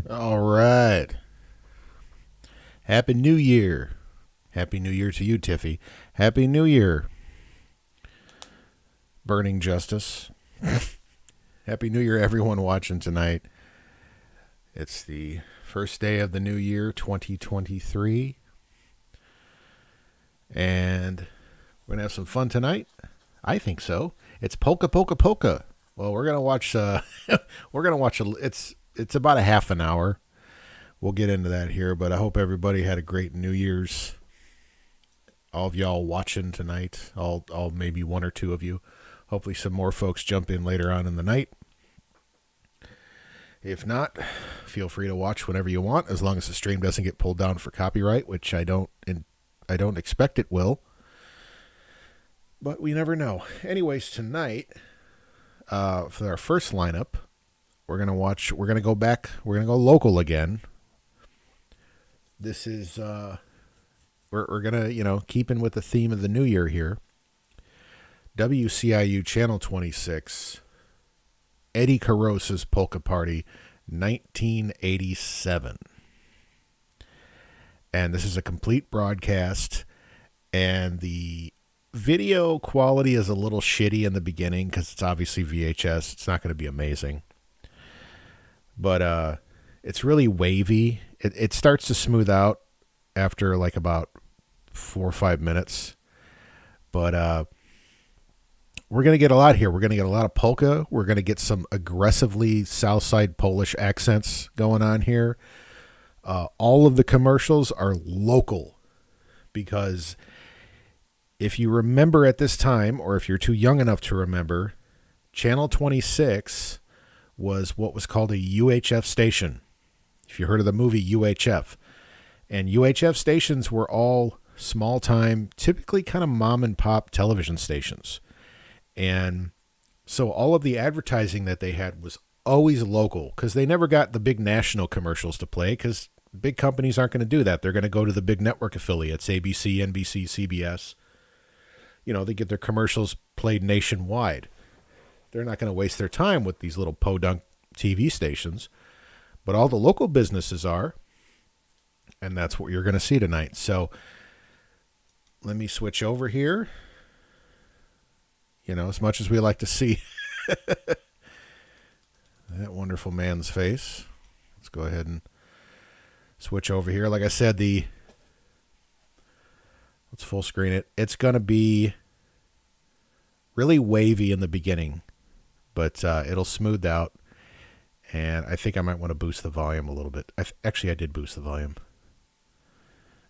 All right. Happy New Year. Happy New Year to you, Tiffy. Happy New Year. Burning Justice. Happy New Year, everyone watching tonight. It's the first day of the new year, 2023. And we're going to have some fun tonight. I think so. It's Polka, Polka. Well, we're going to watch, it's about a half an hour. we'll get into that here, but I hope everybody had a great New Year's. All of y'all watching tonight, all maybe one or two of you. Hopefully some more folks jump in later on in the night. If not, feel free to watch whenever you want, as long as the stream doesn't get pulled down for copyright, which I don't expect it will. But we never know. Anyways, tonight, for our first lineup, we're going to go local again. This is, we're going to, keeping with the theme of the new year here. WCIU Channel 26, Eddie Korosa's Polka Party, 1987. And this is a complete broadcast, and the video quality is a little shitty in the beginning because it's obviously VHS. It's not going to be amazing. But it's really wavy. It starts to smooth out after like about 4 or 5 minutes. But we're going to get a lot here. We're going to get a lot of polka. We're going to get some aggressively Southside Polish accents going on here. All of the commercials are local because if you remember at this time, or if you're too young enough to remember, Channel 26 was what was called a UHF station. If you heard of the movie UHF. And UHF stations were all small-time, typically kind of mom-and-pop television stations. And so all of the advertising that they had was always local because they never got the big national commercials to play because big companies aren't going to do that. They're going to go to the big network affiliates, ABC, NBC, CBS. They get their commercials played nationwide. They're not going to waste their time with these little podunk TV stations. But all the local businesses are, and that's what you're going to see tonight. So let me switch over here. As much as we like to see that wonderful man's face, let's go ahead and switch over here. Like I said, let's full screen it. It's going to be really wavy in the beginning, but it'll smooth out. And I think I might want to boost the volume a little bit. Actually, I did boost the volume.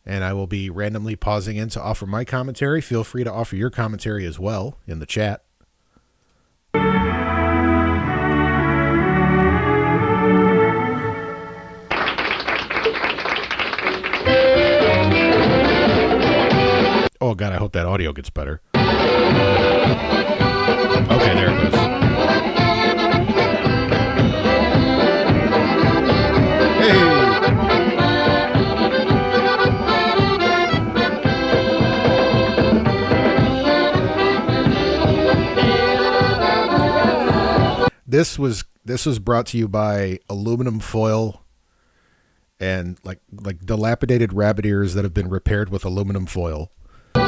And I will be randomly pausing in to offer my commentary. Feel free to offer your commentary as well in the chat. Oh, God, I hope that audio gets better. Okay, there it goes. Hey! This was brought to you by aluminum foil and like dilapidated rabbit ears that have been repaired with aluminum foil. Off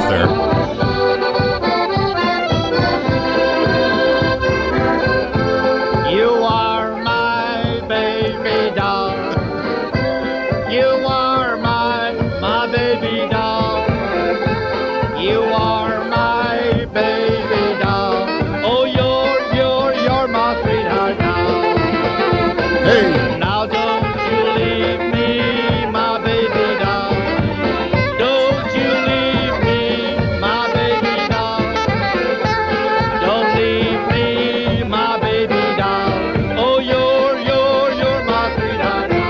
there. You are my baby doll. You are my baby doll. You are my baby doll. Oh, you're my sweetheart now. Hey! Now don't you leave me, my baby doll. Don't you leave me, my baby doll. Don't leave me, my baby doll. Oh, you're my sweetheart now.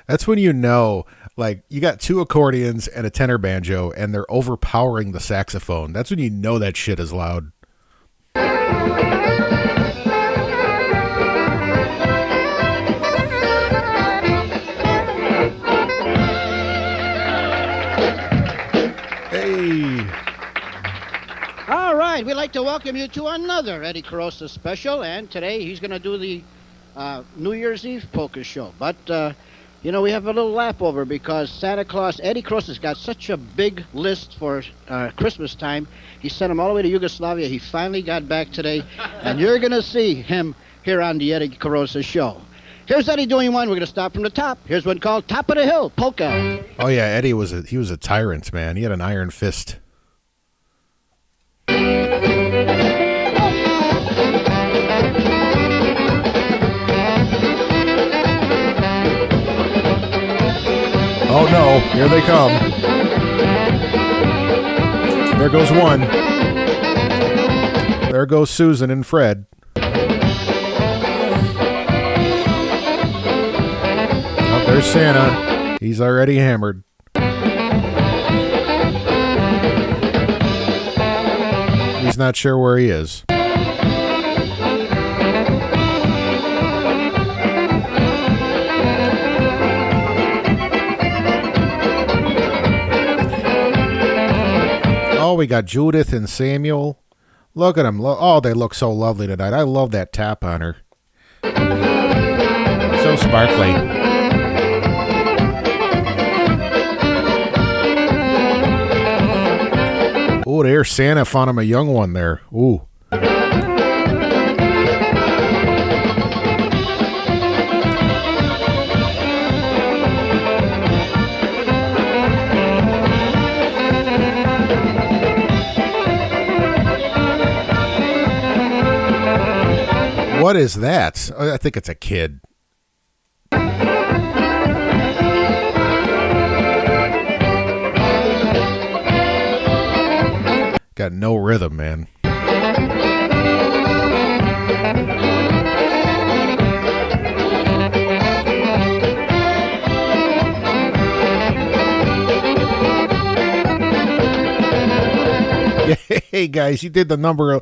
That's when you know, like, you got two accordions and a tenor banjo, and they're overpowering the saxophone. That's when you know that shit is loud. Hey! All right, we'd like to welcome you to another Eddie Korosa special, and today he's going to do the New Year's Eve polka show. But, we have a little lap over because Santa Claus, Eddie Korosa's got such a big list for Christmas time. He sent him all the way to Yugoslavia. He finally got back today, and you're going to see him here on the Eddie Korosa Show. Here's Eddie doing one. We're going to start from the top. Here's one called Top of the Hill, Polka. Oh yeah, Eddie was a tyrant, man. He had an iron fist. Oh no, here they come. There goes one. There goes Susan and Fred. Oh, there's Santa. He's already hammered. He's not sure where he is. Oh, we got Judith and Samuel. Look at them. Oh, they look so lovely tonight. I love that tap on her. So sparkly. Oh, there's Santa. Found him a young one there. Ooh. What is that? I think it's a kid. Got no rhythm, man. Hey guys, you did the number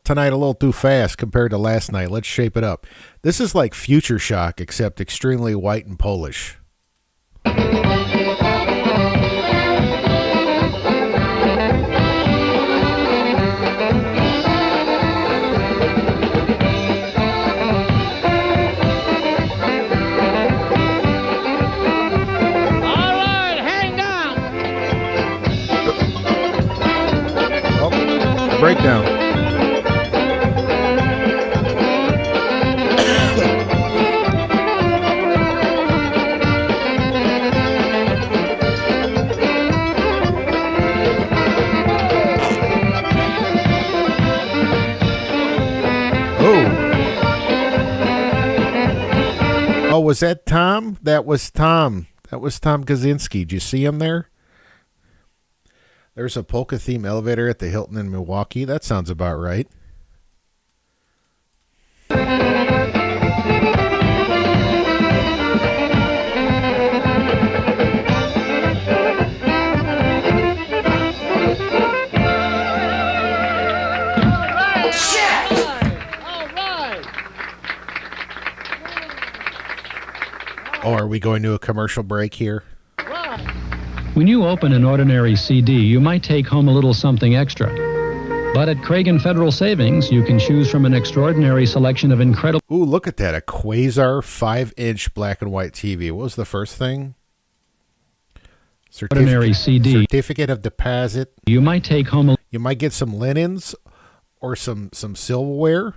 tonight a little too fast compared to last night. Let's shape it up. This is like Future Shock, except extremely white and Polish. Breakdown. Oh, was that Tom? That was Tom. That was Tom Kaczynski. Did you see him there? There's a polka theme elevator at the Hilton in Milwaukee. That sounds about right. Oh, are we going to a commercial break here? When you open an ordinary CD, you might take home a little something extra. But at Cragen Federal Savings, you can choose from an extraordinary selection of incredible... Ooh, look at that. A Quasar 5-inch black and white TV. What was the first thing? Ordinary CD. Certificate of deposit. You might take home a... You might get some linens or some silverware.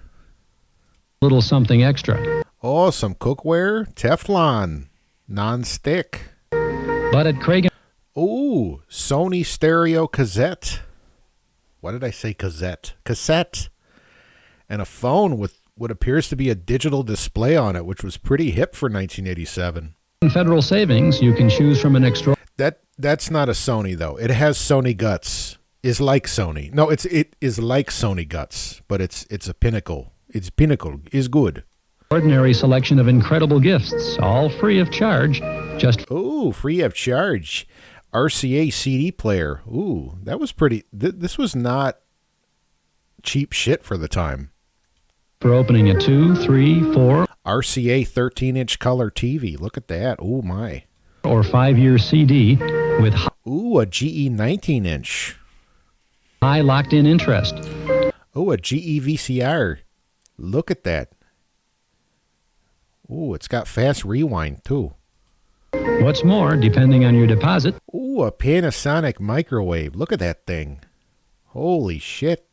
Little something extra. Oh, some cookware. Teflon. Non-stick. But at Cragen... Ooh, Sony stereo cassette. What did I say? Cassette. Cassette. And a phone with what appears to be a digital display on it, which was pretty hip for 1987. In Federal Savings, you can choose from an extra... That's not a Sony, though. It has Sony guts. Is like Sony. No, it is like Sony guts, but it's a Pinnacle. It's Pinnacle. Is good. Ordinary selection of incredible gifts, all free of charge. Just... Ooh, free of charge. RCA CD player. Ooh, that was pretty... This was not cheap shit for the time. For opening a 2, 3, 4... RCA 13-inch color TV. Look at that. Ooh, my. Or 5-year CD with... Ooh, a GE 19-inch. High locked-in interest. Ooh, a GE VCR. Look at that. Ooh, it's got fast rewind, too. What's more, depending on your deposit... Ooh, a Panasonic microwave. Look at that thing. Holy shit.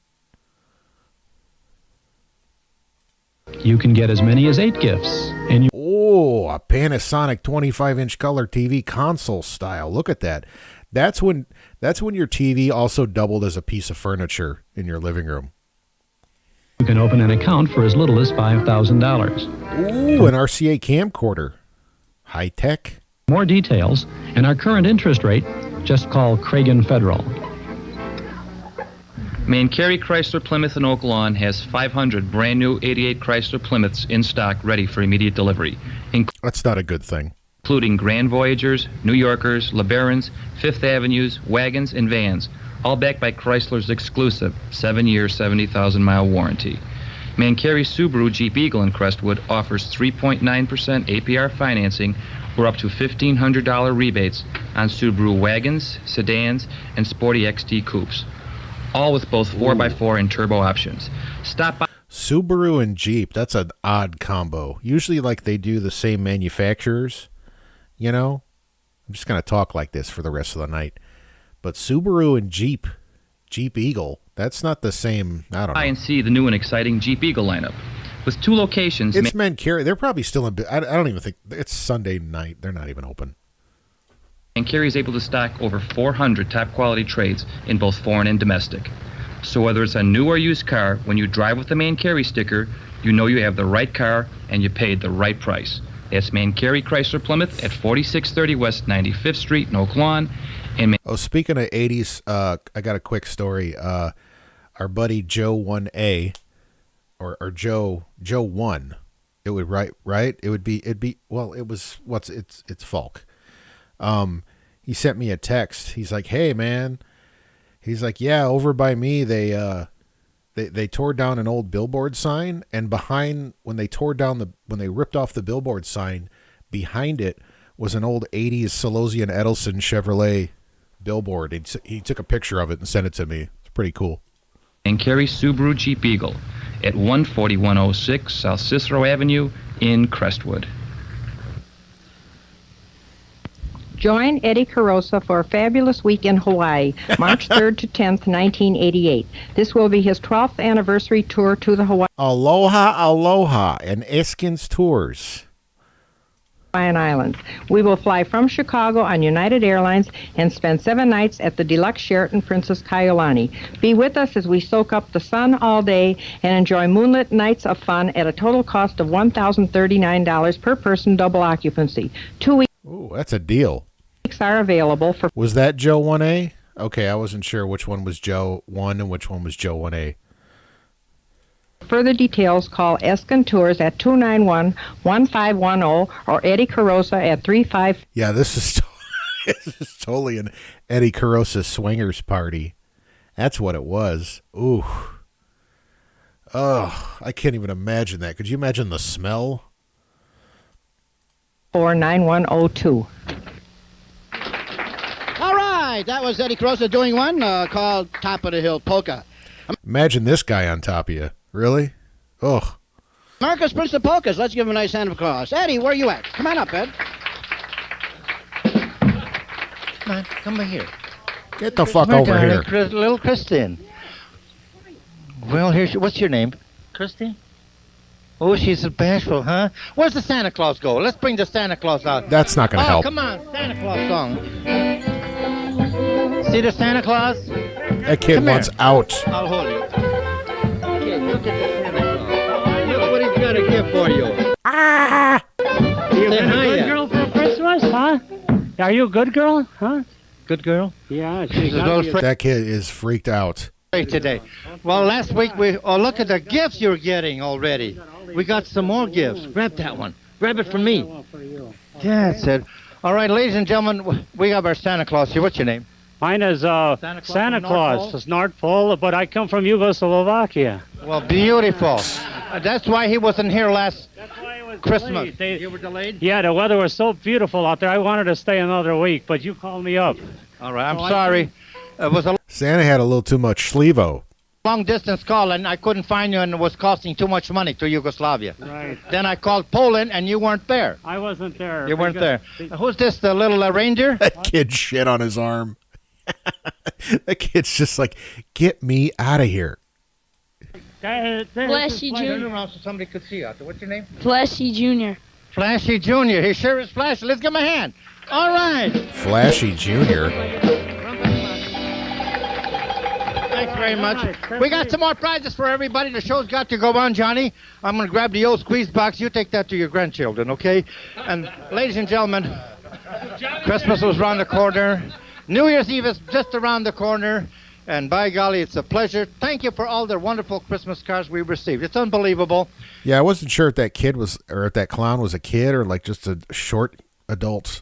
You can get as many as 8 gifts, and you Oh, a Panasonic 25-inch color TV console style. Look at that. That's when your TV also doubled as a piece of furniture in your living room. can open an account for as little as $5,000. Ooh, an RCA camcorder. High tech. More details and our current interest rate, just call Cragen Federal. Mancari Chrysler Plymouth in Oak Lawn has 500 brand new 88 Chrysler Plymouths in stock ready for immediate delivery, That's not a good thing. including Grand Voyagers, New Yorkers, LeBarons, Fifth Avenues, wagons, and vans, all backed by Chrysler's exclusive 7-year, 70,000-mile warranty. Mancari Subaru Jeep Eagle in Crestwood offers 3.9% APR financing or up to $1,500 rebates on Subaru wagons, sedans, and sporty XT coupes, all with both 4x4 and turbo options. Stop by Subaru and Jeep, that's an odd combo. Usually, like, they do the same manufacturers, you know? I'm just going to talk like this for the rest of the night. But Subaru and Jeep Eagle, that's not the same, I don't know. and see the new and exciting Jeep Eagle lineup. With 2 locations, It's Mancari. They're probably still in, I don't even think, it's Sunday night. They're not even open. Mancari is able to stock over 400 top-quality trades in both foreign and domestic. So whether it's a new or used car, when you drive with the Mancari sticker, you know you have the right car and you paid the right price. That's Mancari Chrysler Plymouth at 4630 West 95th Street in Oak Lawn. And Oh, speaking of 80s, I got a quick story. Our buddy Joe 1A, or Joe 1, it would right? It'd be well, it's Falk. He sent me a text. He's like, "Hey man," he's like, "Yeah, over by me they tore down an old billboard sign, and behind when they ripped off the billboard sign, behind it was an old 80s Solosian Edelson Chevrolet billboard. He took a picture of it and sent it to me. It's pretty cool." Mancari Subaru Jeep Eagle at 14106 South Cicero Avenue in Crestwood. Join Eddie Korosa for a fabulous week in Hawaii, March 3rd to 10th, 1988. This will be his 12th anniversary tour to the Aloha, and Eskins Tours. Hawaiian Islands. We will fly from Chicago on United Airlines and spend 7 nights at the deluxe Sheraton Princess Kailani. Be with us as we soak up the sun all day and enjoy moonlit nights of fun at a total cost of $1,039 per person, double occupancy. 2 weeks Ooh, that's a deal. are available for Was that Joe 1A? Okay, I wasn't sure which one was Joe 1 and which one was Joe 1A. further details. Call Eskin Tours at 291-1510 or Eddie Korosa at 35. Yeah, this is totally an Eddie Korosa swingers party. That's what it was. Ooh. Oh, I can't even imagine that. Could you imagine the smell? 9102. All right, that was Eddie Korosa doing one called Top of the Hill Polka. Imagine this guy on top of you. Really? Ugh. Marcus Prince of Polkas, let's give him a nice hand of applause. Eddie, where you at? Come on up, Ed. Come on, come over here. Get the fuck Come over darling, here. Little Kristen. Well, what's your name? Christy? Oh, she's bashful, huh? Where's the Santa Claus go? Let's bring the Santa Claus out. That's not going to Oh, help. come on, Santa Claus song. See the Santa Claus? That kid Come wants here. out. I'll hold you. Okay, look at the Santa Claus. Look what he's got a gift for you. You Say been a hi good yet. girl for Christmas, huh? Are you a good girl, huh? Good girl. Yeah, She's she a got little you. That kid is freaked out. today. Well, last week look at the gifts you're getting already. We got some more gifts. Grab that one. Grab it from me. That's it. All right, ladies and gentlemen, we have our Santa Claus here. What's your name? Mine is Claus Santa from North Claus. Pole? It's North Pole, but I come from Yugoslavia. Well, beautiful. That's why he wasn't here last That's why it was Christmas. delayed. You were delayed? Yeah, the weather was so beautiful out there. I wanted to stay another week, but you called me up. All right, I'm Oh, I sorry. It was a Santa had a little too much Schlevo. long distance call, and I couldn't find you, and it was costing too much money to Yugoslavia. Right. Then I called Poland, and you weren't there. I wasn't there. You weren't because- there. Who's this, the little reindeer? That kid shit on his arm. That kid's just like, get me out of here. Flashy Turn Jr. around so somebody could see you out there. What's your name? Flashy Jr. Flashy Jr. He sure is flashy. Let's give him a hand. All right. Flashy Junior. Thanks very much. We got some more prizes for everybody. The show's got to go on, Johnny. I'm going to grab the old squeeze box. You take that to your grandchildren, okay? And ladies and gentlemen, Christmas was around the corner. New Year's Eve is just around the corner. And by golly, it's a pleasure. Thank you for all the wonderful Christmas cards we received. It's unbelievable. Yeah, I wasn't sure if that kid was, or if that clown was a kid or like just a short adult.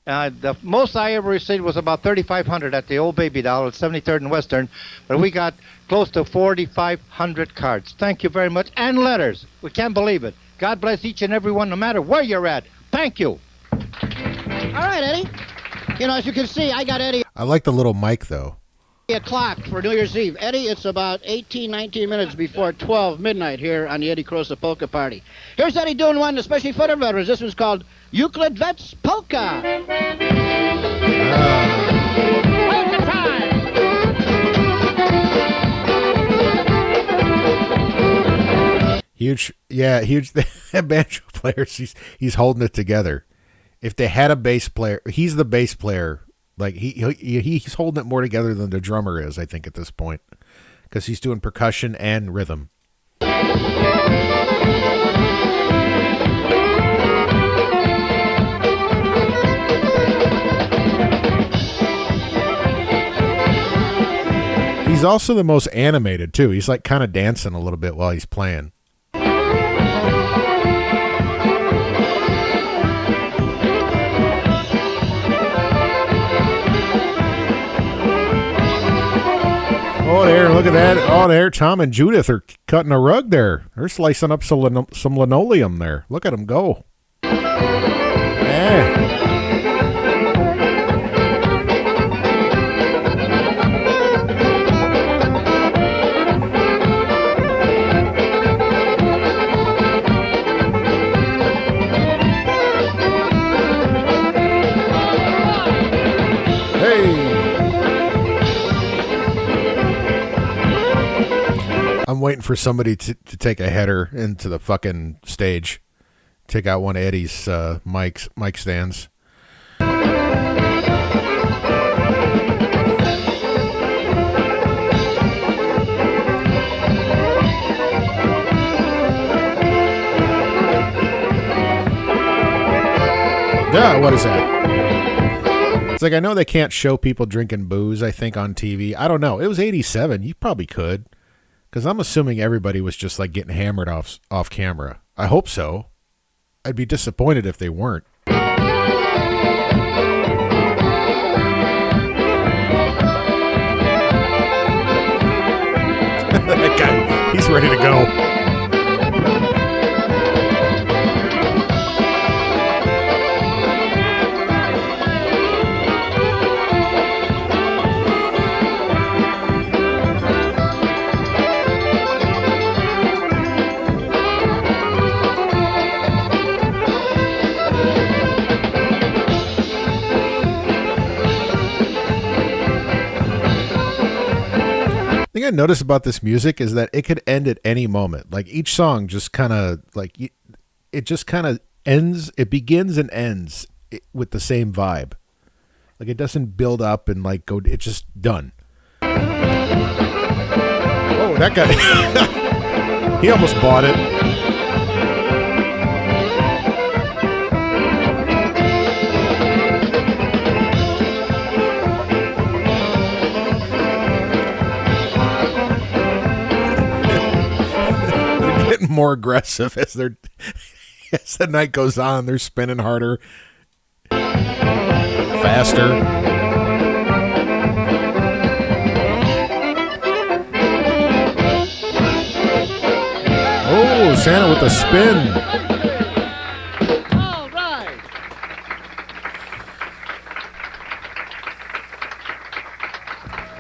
The most I ever received was about 3,500 at the old baby doll at 73rd and Western, but we got close to 4,500 cards. Thank you very much. And letters. We can't believe it. God bless each and every one, no matter where you're at. Thank you. All right, Eddie. You know, as you can see, I got Eddie I like the little mic, though. a clock for New Year's Eve. Eddie, it's about 18, 19 minutes before 12 midnight here on the Eddie Korosa Polka Party. Here's Eddie doing one, especially for the veterans. This one's called Euclid Vet's Polka. Polka time! Huge, yeah, huge. That banjo player, he's holding it together. If they had a bass player, he's the bass player. Like he's holding it more together than the drummer is, I think, at this point, because he's doing percussion and rhythm. He's also the most animated too. He's like kind of dancing a little bit while he's playing. Oh, there, look at that. Oh, there, Tom and Judith are cutting a rug there. They're slicing up some linoleum there. Look at them go. Yeah. I'm waiting for somebody to take a header into the fucking stage. Take out one of Eddie's mic stands. Yeah, what is that? It's like, I know they can't show people drinking booze, I think, on TV. I don't know. It was 87. You probably could. Because I'm assuming everybody was just like getting hammered off camera. I hope so. I'd be disappointed if they weren't. That guy, he's ready to go. The thing I noticed about this music is that it could end at any moment. Like each song just kind of like it just kind of ends. It begins and ends with the same vibe. Like it doesn't build up and like go. It's just done. Oh, that guy! He almost bought it. More aggressive as the night goes on. They're spinning harder, faster. Oh, Santa with the spin. All right.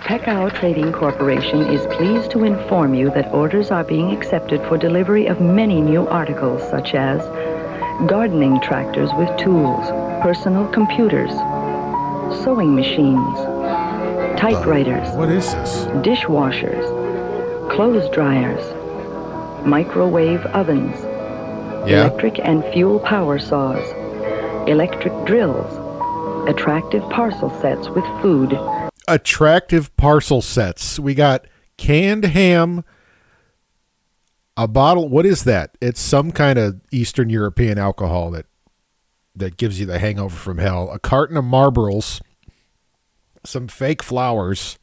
Pekao Trading Corporation is pleased to inform you that orders are being accepted for delivery of many new articles such as gardening tractors with tools, personal computers, sewing machines, typewriters, What is this? dishwashers, clothes dryers, microwave ovens, Yeah. electric and fuel power saws, electric drills, attractive parcel sets with food. Attractive parcel sets. We got canned ham, a bottle. What is that? It's some kind of Eastern European alcohol that gives you the hangover from hell. A carton of Marlboros, some fake flowers,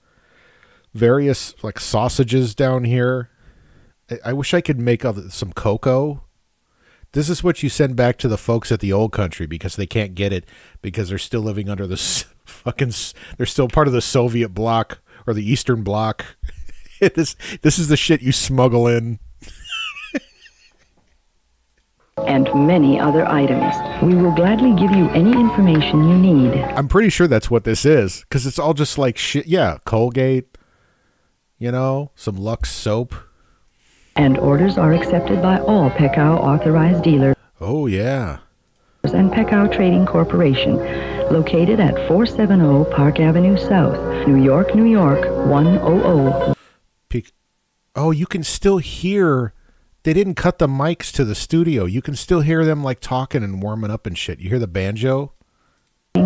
various like sausages down here. I wish I could make some cocoa. This is what you send back to the folks at the old country because they can't get it because they're still living under the they're still part of the Soviet bloc or the Eastern bloc. This is the shit you smuggle in. And many other items. We will gladly give you any information you need. I'm pretty sure that's what this is because it's all just like shit. Yeah, Colgate, some Lux soap. And orders are accepted by all Pekau authorized dealers. Oh, yeah. And Pekau Trading Corporation, located at 470 Park Avenue South, New York, New York, 100. Oh, you can still hear. They didn't cut the mics to the studio. You can still hear them like talking and warming up and shit. You hear the banjo?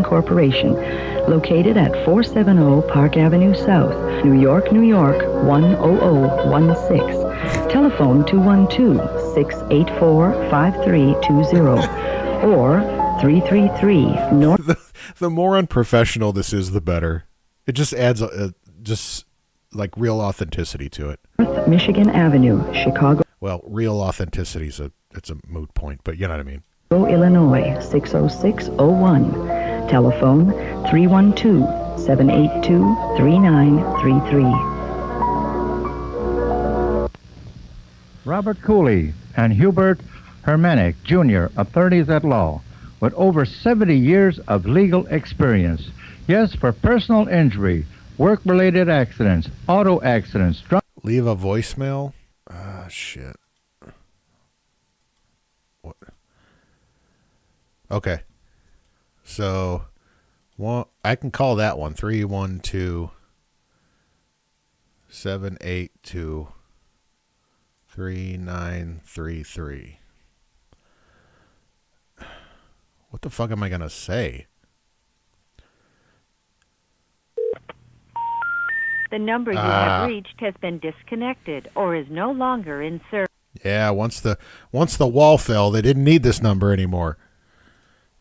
Corporation, located at 470 Park Avenue South, New York, New York, 10016. Telephone 212-684-5320 or 333 North. The more unprofessional this is, the better. It just adds just like real authenticity to it. Michigan Avenue, Chicago. Well, real authenticity it's a moot point, but you know what I mean. Illinois 60601. Telephone 312-782-3933. Robert Cooley and Hubert Hermanick, Jr., attorneys at law, with over 70 years of legal experience. Yes, for personal injury, work-related accidents, auto accidents, drunk... Leave a voicemail? Shit. What? Okay. So, I can call that one, 312-782-3933. What the fuck am I going to say? The number you have reached has been disconnected or is no longer in service. Yeah, once the wall fell, they didn't need this number anymore.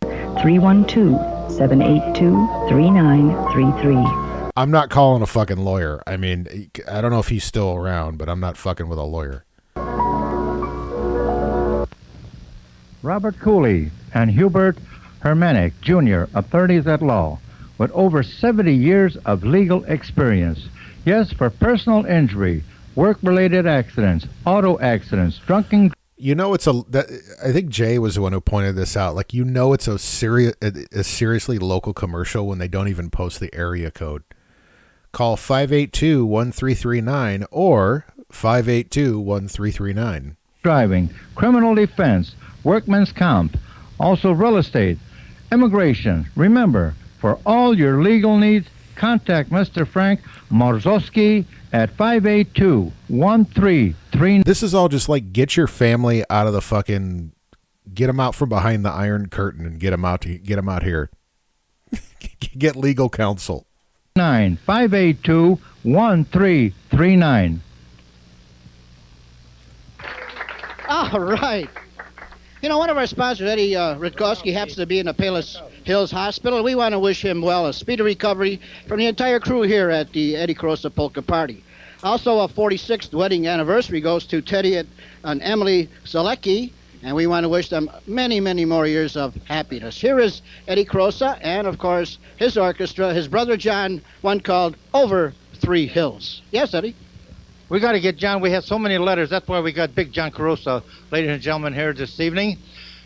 312-782-3933. I'm not calling a fucking lawyer. I mean, I don't know if he's still around, but I'm not fucking with a lawyer. Robert Cooley and Hubert Hermanick, Jr., attorneys at law, with over 70 years of legal experience. Yes, for personal injury, work-related accidents, auto accidents, drunken... I think Jay was the one who pointed this out. Like, it's a seriously local commercial when they don't even post the area code. Call 582-1339 or 582-1339. Driving, criminal defense, workman's comp, also real estate, immigration. Remember, for all your legal needs, contact Mr. Frank Marzowski at 582-1339. This is all just like get your family out of the fucking, get them out from behind the Iron Curtain and get them out here. Get legal counsel. 582-1339. All right. One of our sponsors, Eddie Rutkowski, happens to be in the Palos Hills Hospital. We want to wish him, a speedy recovery from the entire crew here at the Eddie Korosa Polka Party. Also, a 46th wedding anniversary goes to Teddy and Emily Zalecki, and we want to wish them many, many more years of happiness. Here is Eddie Korosa and, of course, his orchestra, his brother John, one called Over Three Hills. Yes, Eddie? We got to get John. We have so many letters. That's why we got Big John Korosa, ladies and gentlemen, here this evening,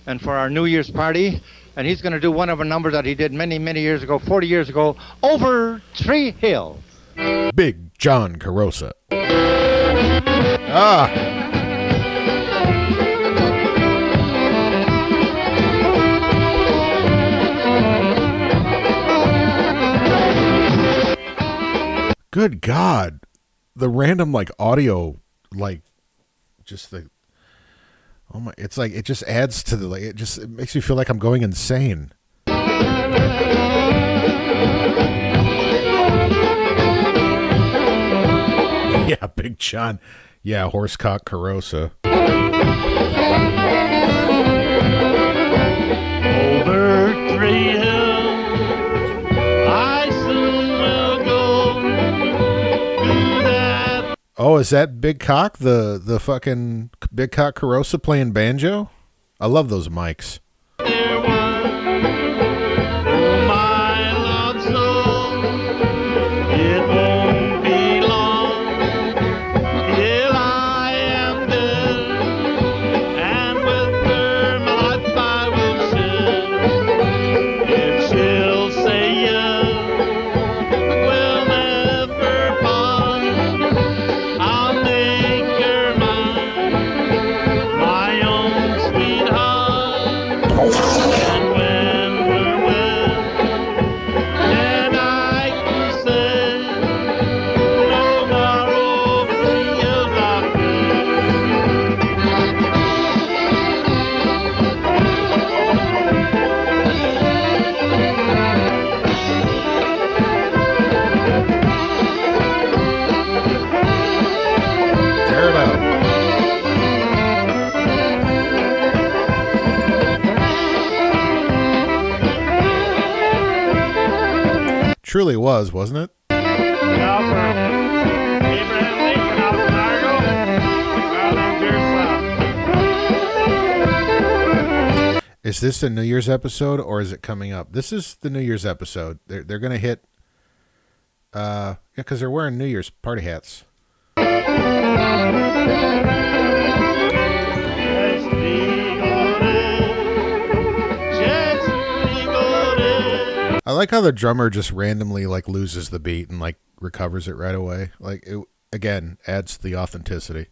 and for our New Year's party. And he's going to do one of a number that he did many, many years ago, 40 years ago, Over Three Hills. Big John Korosa. Good God. The random audio like just the oh my, it's like it just adds to the like it makes me feel like I'm going insane. Yeah, Big John. Yeah, horsecock Korosa. Over 3 hills, I soon will go to that. Oh, is that Big Cock, the fucking Big Cock Korosa playing banjo? I love those mics. There was, oh my love soul, it won't be long till I am dead, and with her my life I will share. If she'll say yes, we'll never part. I'll make her mine, my own sweetheart. And when we're wed, then I can say no more over the hills I've Tear it up. Truly was, wasn't it? Now for Abraham Lincoln out of Largo, well, then here's Is this the New Year's episode or is it coming up? This is the New Year's episode. They're gonna hit yeah, because they're wearing New Year's party hats. I like how the drummer just randomly like loses the beat and like recovers it right away. Like it again adds to the authenticity.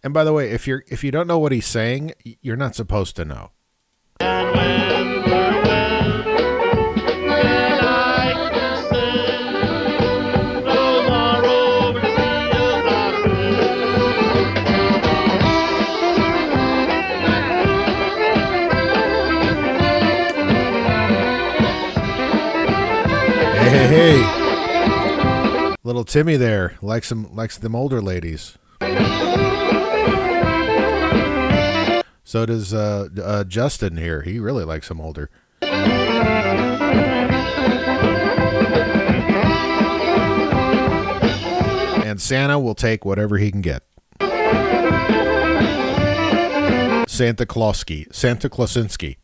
And by the way, if you don't know what he's saying, you're not supposed to know. Hey, little Timmy there likes them older ladies. So does Justin here. He really likes them older. And Santa will take whatever he can get. Santa Clausinski.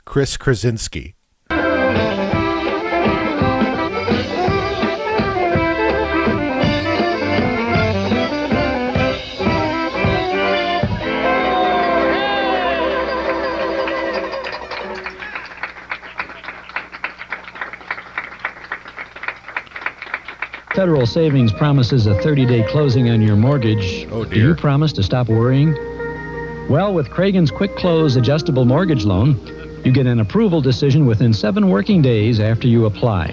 Chris Krasinski. Federal Savings promises a 30-day closing on your mortgage. Oh, Do you dear. promise to stop worrying? Well, with Cragen's Quick Close Adjustable Mortgage Loan, you get an approval decision within 7 working days after you apply.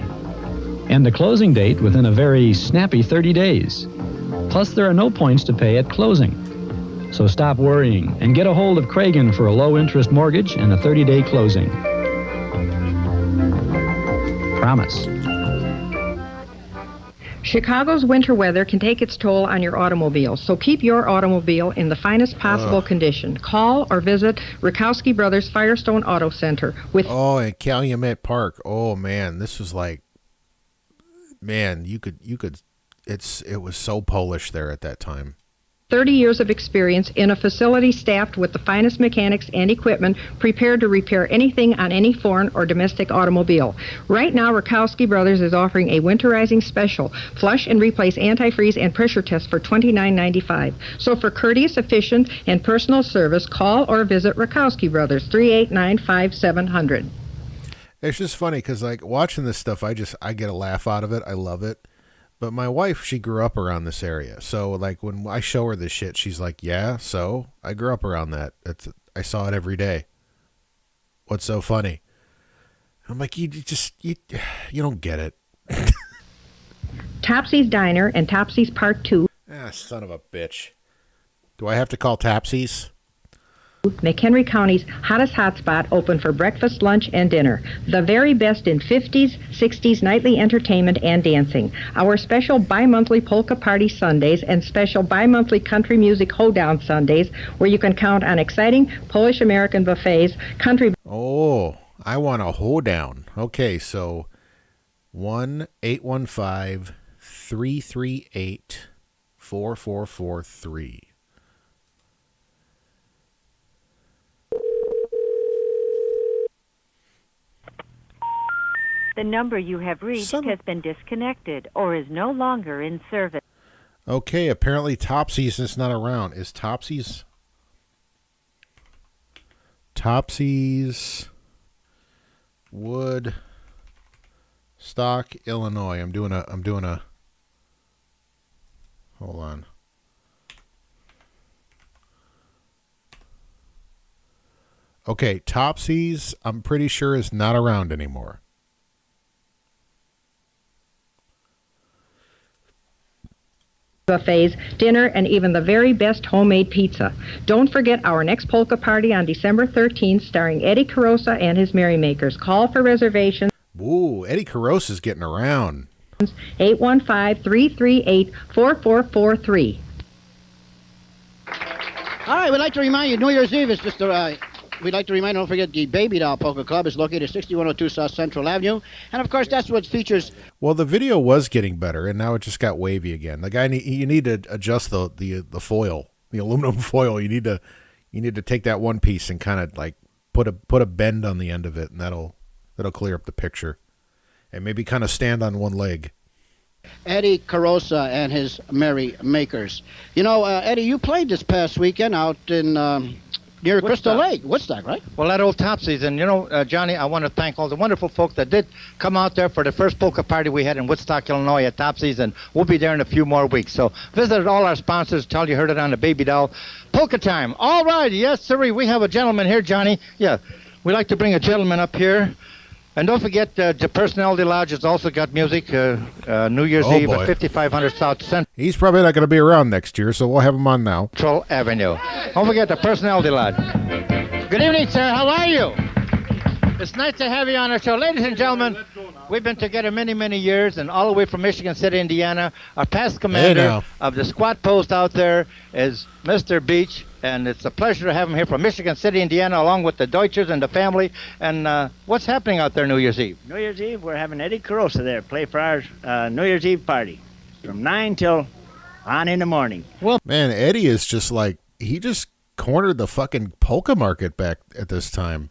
And a closing date within a very snappy 30 days. Plus, there are no points to pay at closing. So stop worrying and get a hold of Cragen for a low-interest mortgage and a 30-day closing. Promise. Chicago's winter weather can take its toll on your automobile, so keep your automobile in the finest possible condition. Call or visit Rakowski Brothers Firestone Auto Center with... Oh, and Calumet Park. Oh man, this was like, man, you could. It was so Polish there at that time. 30 years of experience in a facility staffed with the finest mechanics and equipment prepared to repair anything on any foreign or domestic automobile. Right now, Rakowski Brothers is offering a winterizing special, flush and replace antifreeze and pressure test for $29.95. So for courteous, efficient, and personal service, call or visit Rakowski Brothers, 389-5700. It's just funny because, like, watching this stuff, I get a laugh out of it. I love it. But my wife, she grew up around this area. So, like, when I show her this shit, she's like, yeah, so I grew up around that. I saw it every day. What's so funny? I'm like, you don't get it. Topsy's Diner and Topsy's Part 2. Ah, son of a bitch. Do I have to call Topsy's? McHenry County's hottest hotspot, open for breakfast, lunch, and dinner. The very best in 50s, 60s nightly entertainment and dancing. Our special bi-monthly polka party Sundays and special bi-monthly country music hoedown Sundays, where you can count on exciting Polish-American buffets, country... Oh, I want a hoedown. Okay, so 1-815-338-4443. The number you have reached has been disconnected or is no longer in service. Okay, apparently Topsy's is not around. Is Topsy's Woodstock, Illinois. I'm doing a hold on. Okay, Topsy's, I'm pretty sure, is not around anymore. Buffets, dinner, and even the very best homemade pizza. Don't forget our next polka party on December 13th, starring Eddie Korosa and his Merrymakers. Call for reservations. Ooh, Eddie Korosa's getting around. 815-338-4443. All right, we'd like to remind you, New Year's Eve is just we'd like to remind you, don't forget the Baby Doll Polka Club is located at 6102 South Central Avenue. And, of course, that's what features... Well, the video was getting better, and now it just got wavy again. The guy, you need to adjust the foil, the aluminum foil. You need to take that one piece and kind of, like, put a bend on the end of it, and that'll clear up the picture. And maybe kind of stand on one leg. Eddie Korosa and his Merrymakers. You know, Eddie, you played this past weekend out in... near Crystal Lake, Woodstock, right? Well, that old Topsy's. And, you know, Johnny, I want to thank all the wonderful folk that did come out there for the first polka party we had in Woodstock, Illinois at Topsy's, and we'll be there in a few more weeks. So visit all our sponsors. Tell you heard it on the Baby Doll Polka Time. All right, yes, sir. We have a gentleman here, Johnny. Yeah, we like to bring a gentleman up here. And don't forget, the Personality Lodge has also got music, New Year's Eve at 5500 South Central He's probably not going to be around next year, so we'll have him on now. Avenue. Don't forget the Personality Lodge. Good evening, sir. How are you? It's nice to have you on our show. Ladies and gentlemen, we've been together many, many years, and all the way from Michigan City, Indiana. Our past commander of the squad post out there is Mr. Beach, and it's a pleasure to have him here from Michigan City, Indiana, along with the Deutschers and the family. And what's happening out there New Year's Eve? New Year's Eve, we're having Eddie Korosa there play for our New Year's Eve party from 9 till on in the morning. Well, man, Eddie is just like, he just cornered the fucking polka market back at this time.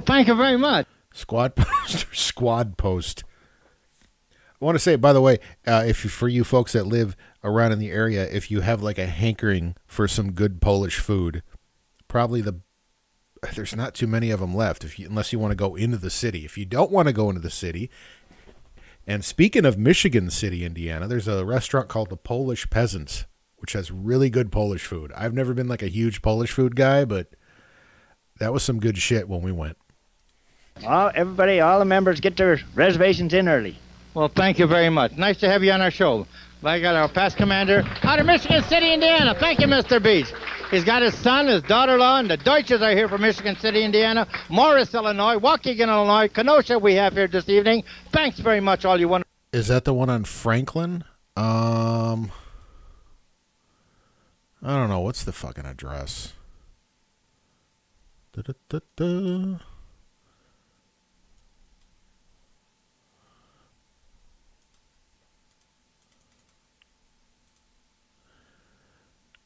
Thank you very much. Squad post. I want to say, by the way, for you folks that live around in the area, if you have like a hankering for some good Polish food, probably there's not too many of them left unless you want to go into the city. If you don't want to go into the city, and speaking of Michigan City, Indiana, there's a restaurant called the Polish Peasants, which has really good Polish food. I've never been like a huge Polish food guy, but that was some good shit when we went. Well, everybody, all the members get their reservations in early. Well, thank you very much. Nice to have you on our show. I got our past commander out of Michigan City, Indiana. Thank you, Mr. Beach. He's got his son, his daughter-in-law, and the Deutschers are here from Michigan City, Indiana, Morris, Illinois, Waukegan, Illinois, Kenosha we have here this evening. Thanks very much, all you wonderful. Is that the one on Franklin? I don't know. What's the fucking address? Da-da-da-da.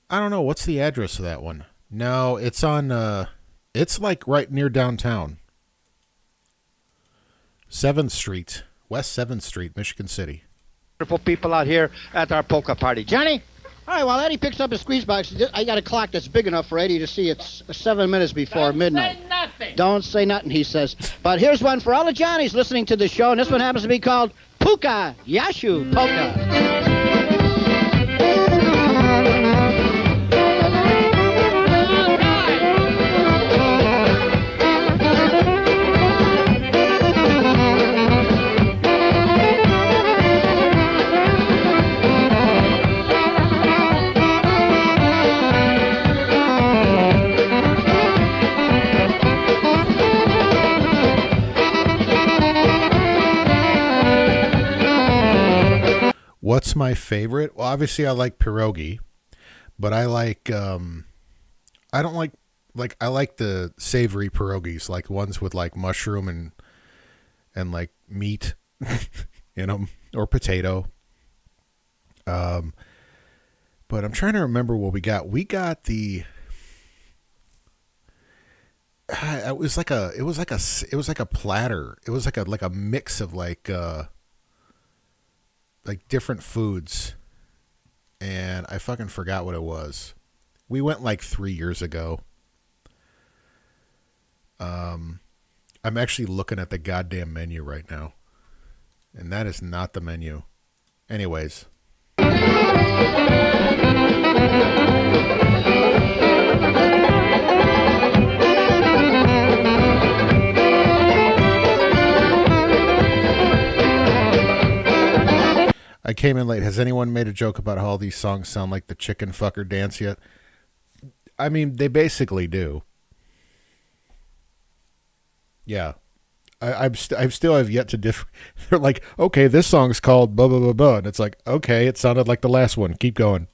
I don't know. What's the address of that one? No, it's on, it's like right near downtown. 7th Street, West 7th Street, Michigan City. Wonderful people out here at our polka party. Johnny? All right, while Eddie picks up his squeeze box, I got a clock that's big enough for Eddie to see it's 7 minutes before midnight. Say nothing. Don't say nothing, he says. But here's one for all the Johnnies listening to the show, and this one happens to be called Puka Yashu Polka. What's my favorite? Well, obviously I like pierogi, but I like I don't like I like the savory pierogies, like ones with like mushroom and like meat in them or potato. But I'm trying to remember what we got. We got the it was like a platter. It was like a mix of like different foods, and I fucking forgot what it was. We went like 3 years ago. I'm actually looking at the goddamn menu right now, and that is not the menu. Anyways. I came in late. Has anyone made a joke about how all these songs sound like the chicken fucker dance yet? I mean, they basically do. Yeah. I still have yet to They're like, okay, this song's called blah, blah, blah, blah. And it's like, okay, it sounded like the last one. Keep going.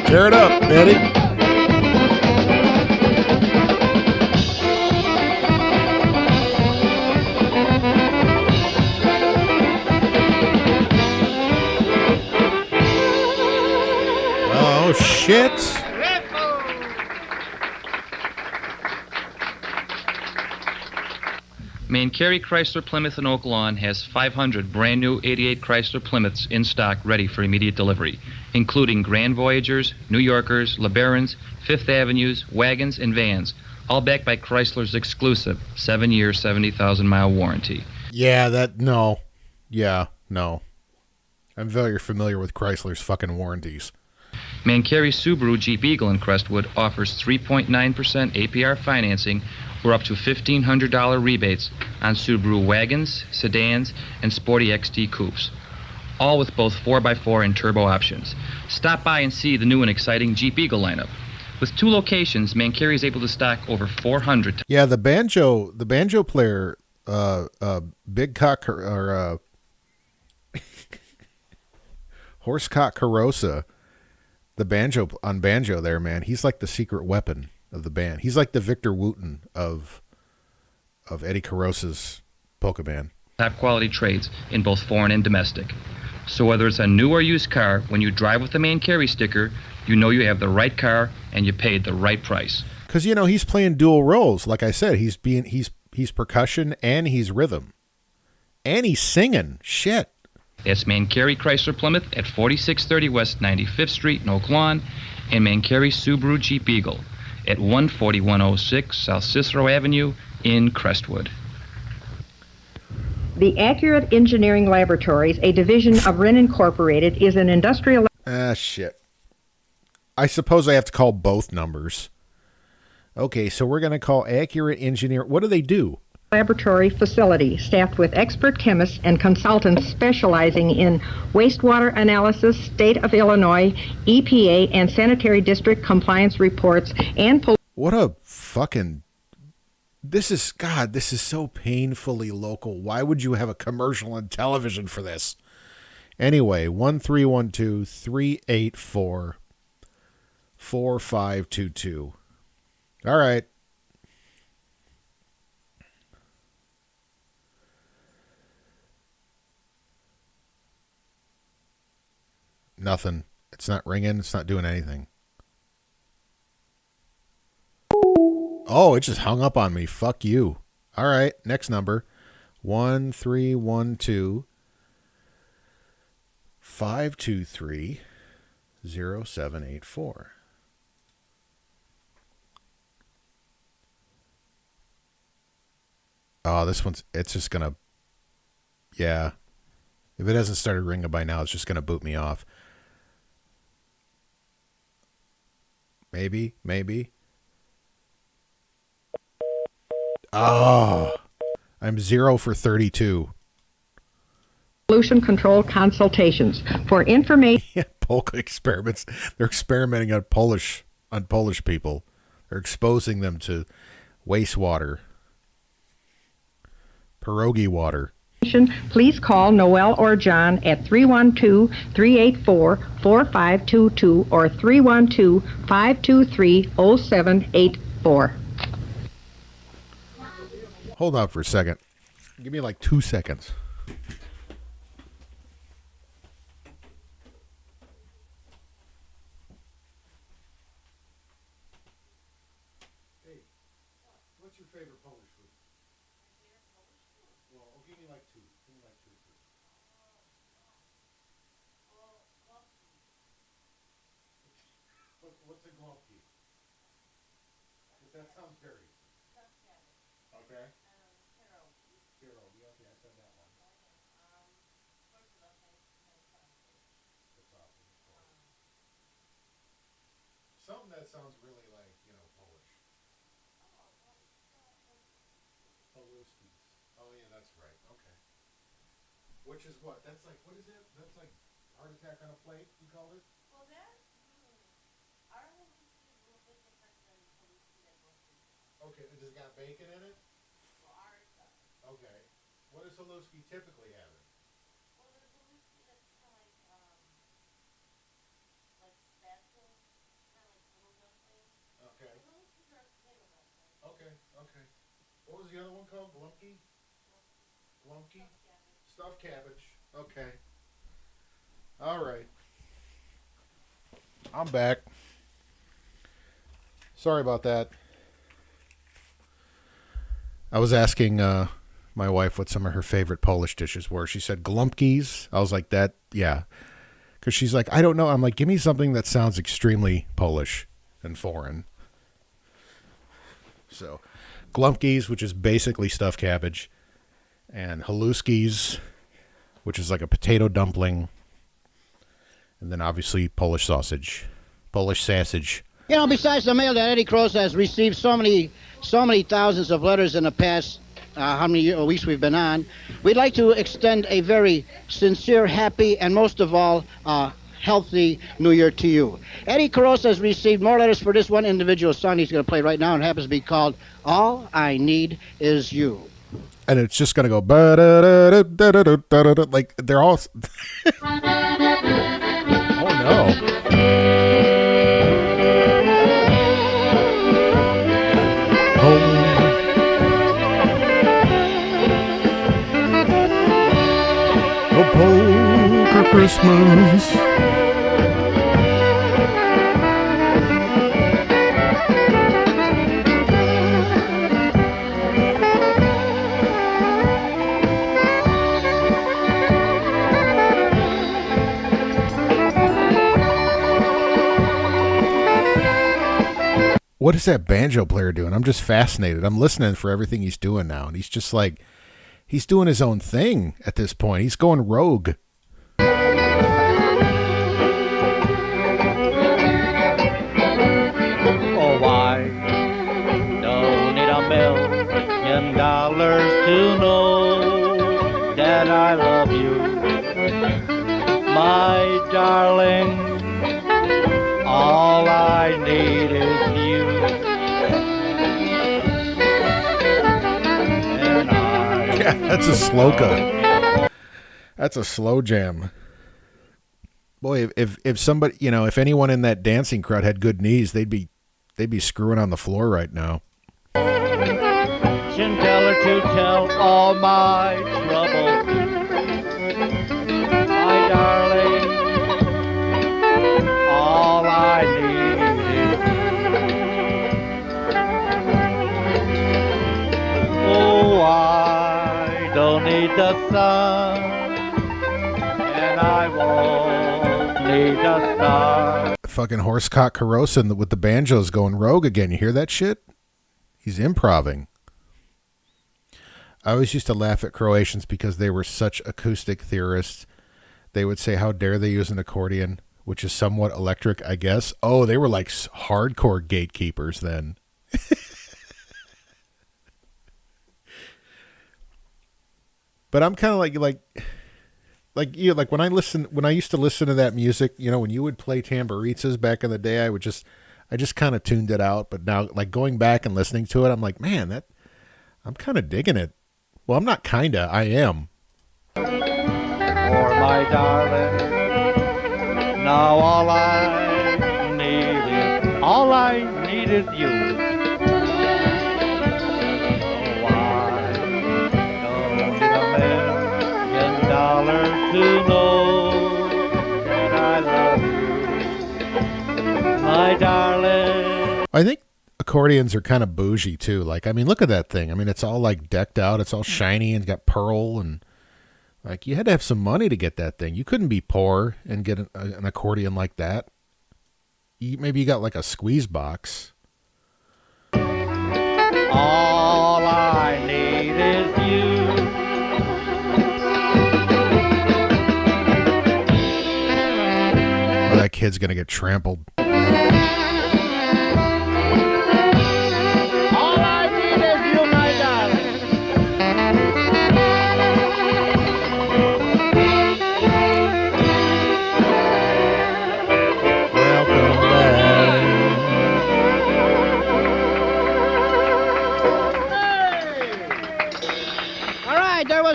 Tear it up, Betty. Oh, shit. Mancari Chrysler Plymouth in Oak Lawn has 500 brand new 88 Chrysler Plymouths in stock ready for immediate delivery, including Grand Voyagers, New Yorkers, LeBarons, Fifth Avenues, wagons, and vans, all backed by Chrysler's exclusive 7-year, 70,000-mile warranty. Yeah, no. I'm very familiar with Chrysler's fucking warranties. Mancari Subaru Jeep Eagle in Crestwood offers 3.9% APR financing or up to $1,500 rebates on Subaru wagons, sedans, and sporty XT coupes, all with both 4x4 and turbo options. Stop by and see the new and exciting Jeep Eagle lineup. With 2 locations, Mancari is able to stock over 400. Yeah, the banjo player, Big Cock or Horsecock Korosa, the banjo there, man. He's like the secret weapon of the band. He's like the Victor Wooten of Eddie Korosa's polka band. top quality trades in both foreign and domestic. So whether it's a new or used car, when you drive with the Man Carry sticker, you know you have the right car and you paid the right price. Because he's playing dual roles. Like I said, he's percussion and he's rhythm, and he's singing. Shit. That's Man Carry Chrysler Plymouth at 4630 West 95th Street in Oak Lawn, and Man Carry Subaru Jeep Eagle at 14106 South Cicero Avenue in Crestwood. The Accurate Engineering Laboratories, a division of Wren Incorporated, is an industrial... Shit. I suppose I have to call both numbers. Okay, so we're going to call Accurate Engineer. What do they do? Laboratory facility staffed with expert chemists and consultants specializing in wastewater analysis, state of Illinois, EPA, and sanitary district compliance reports, and... What a fucking... This is so painfully local. Why would you have a commercial on television for this? Anyway, 1312-384-4522. All right. Nothing. It's not ringing. It's not doing anything. Oh, it just hung up on me. Fuck you. All right. Next number. 1312-523-0784. Oh, it's just going to, yeah. If it hasn't started ringing by now, it's just going to boot me off. Maybe. Oh, I'm 0 for 32. Pollution control consultations for information. Yeah, Polka experiments. They're experimenting on Polish people. They're exposing them to wastewater, pierogi water. Please call Noel or John at 312-384-4522 or 312-523-0784. Hold on for a second. Give me like 2 seconds. Hey, what's your favorite Polish food? Well, give me like two. Give me like two. What's a glopki? That sounds very... Okay. Pierogi. Okay, I said that one. That's awesome, of course. Something that sounds really like, Polish. Haluskis. Oh, yeah, that's right. Okay. Which is what? That's like, what is it? That's like heart attack on a plate, you called it? Well, our haluski is a little bit different than haluski that most people have. Okay, does it got bacon in it? Well, ours does. Okay. What does haluski typically have in it? Well, there's haluski that's kind of like spatula, kind of like little dumplings. Okay. The haluskis are potato dumplings. Okay. What was the other one called? Glumki? Glumki? Stuffed cabbage. Okay. All right. I'm back. Sorry about that. I was asking my wife what some of her favorite Polish dishes were. She said glumpkies. I was like, that, yeah. Because she's like, I don't know. I'm like, give me something that sounds extremely Polish and foreign. So, glumpkies, which is basically stuffed cabbage, and haluskis, which is like a potato dumpling, and then obviously Polish sausage. Besides the mail that Eddie Korosa has received so many thousands of letters in the past, how many weeks we've been on, we'd like to extend a very sincere, happy, and most of all, healthy New Year to you. Eddie Korosa has received more letters for this one individual song he's going to play right now, and it happens to be called All I Need Is You. And it's just going to go, like they're all... Oh, no. Christmas. What is that banjo player doing? I'm just fascinated. I'm listening for everything he's doing now, and he's just like, he's doing his own thing at this point. He's going rogue. Oh, I don't need $1,000,000 to know that I love you, my darling. All I need is you. And Yeah, that's a slow cut. That's a slow jam. Boy, if somebody, you know, if anyone in that dancing crowd had good knees, they'd be screwing on the floor right now. Should tell her to tell all my troubles, my darling. All I need is you. Oh, I don't need the sun, and I won't need the stars. Fucking horsecock Korosa with the banjos going rogue again. You hear that shit? He's improving. I always used to laugh at Croatians because they were such acoustic theorists. They would say, how dare they use an accordion, which is somewhat electric, I guess. Oh, they were like hardcore gatekeepers then. But I'm kind of like you, like when I used to listen to that music, you know, when you would play tamburitzas back in the day, I just kind of tuned it out. But now, like going back and listening to it, I'm like, man, I'm kind of digging it. Well, I'm not kinda, I am. For my darling, now all I need is you. Oh, I don't need $1,000,000 to know that I love you, my darling. I think accordions are kind of bougie too. Like, I mean, look at that thing. I mean, it's all like decked out. It's all shiny and got pearl, and like you had to have some money to get that thing. You couldn't be poor and get an accordion like that. Maybe you got like a squeeze box. All I need is you. Oh, that kid's gonna get trampled.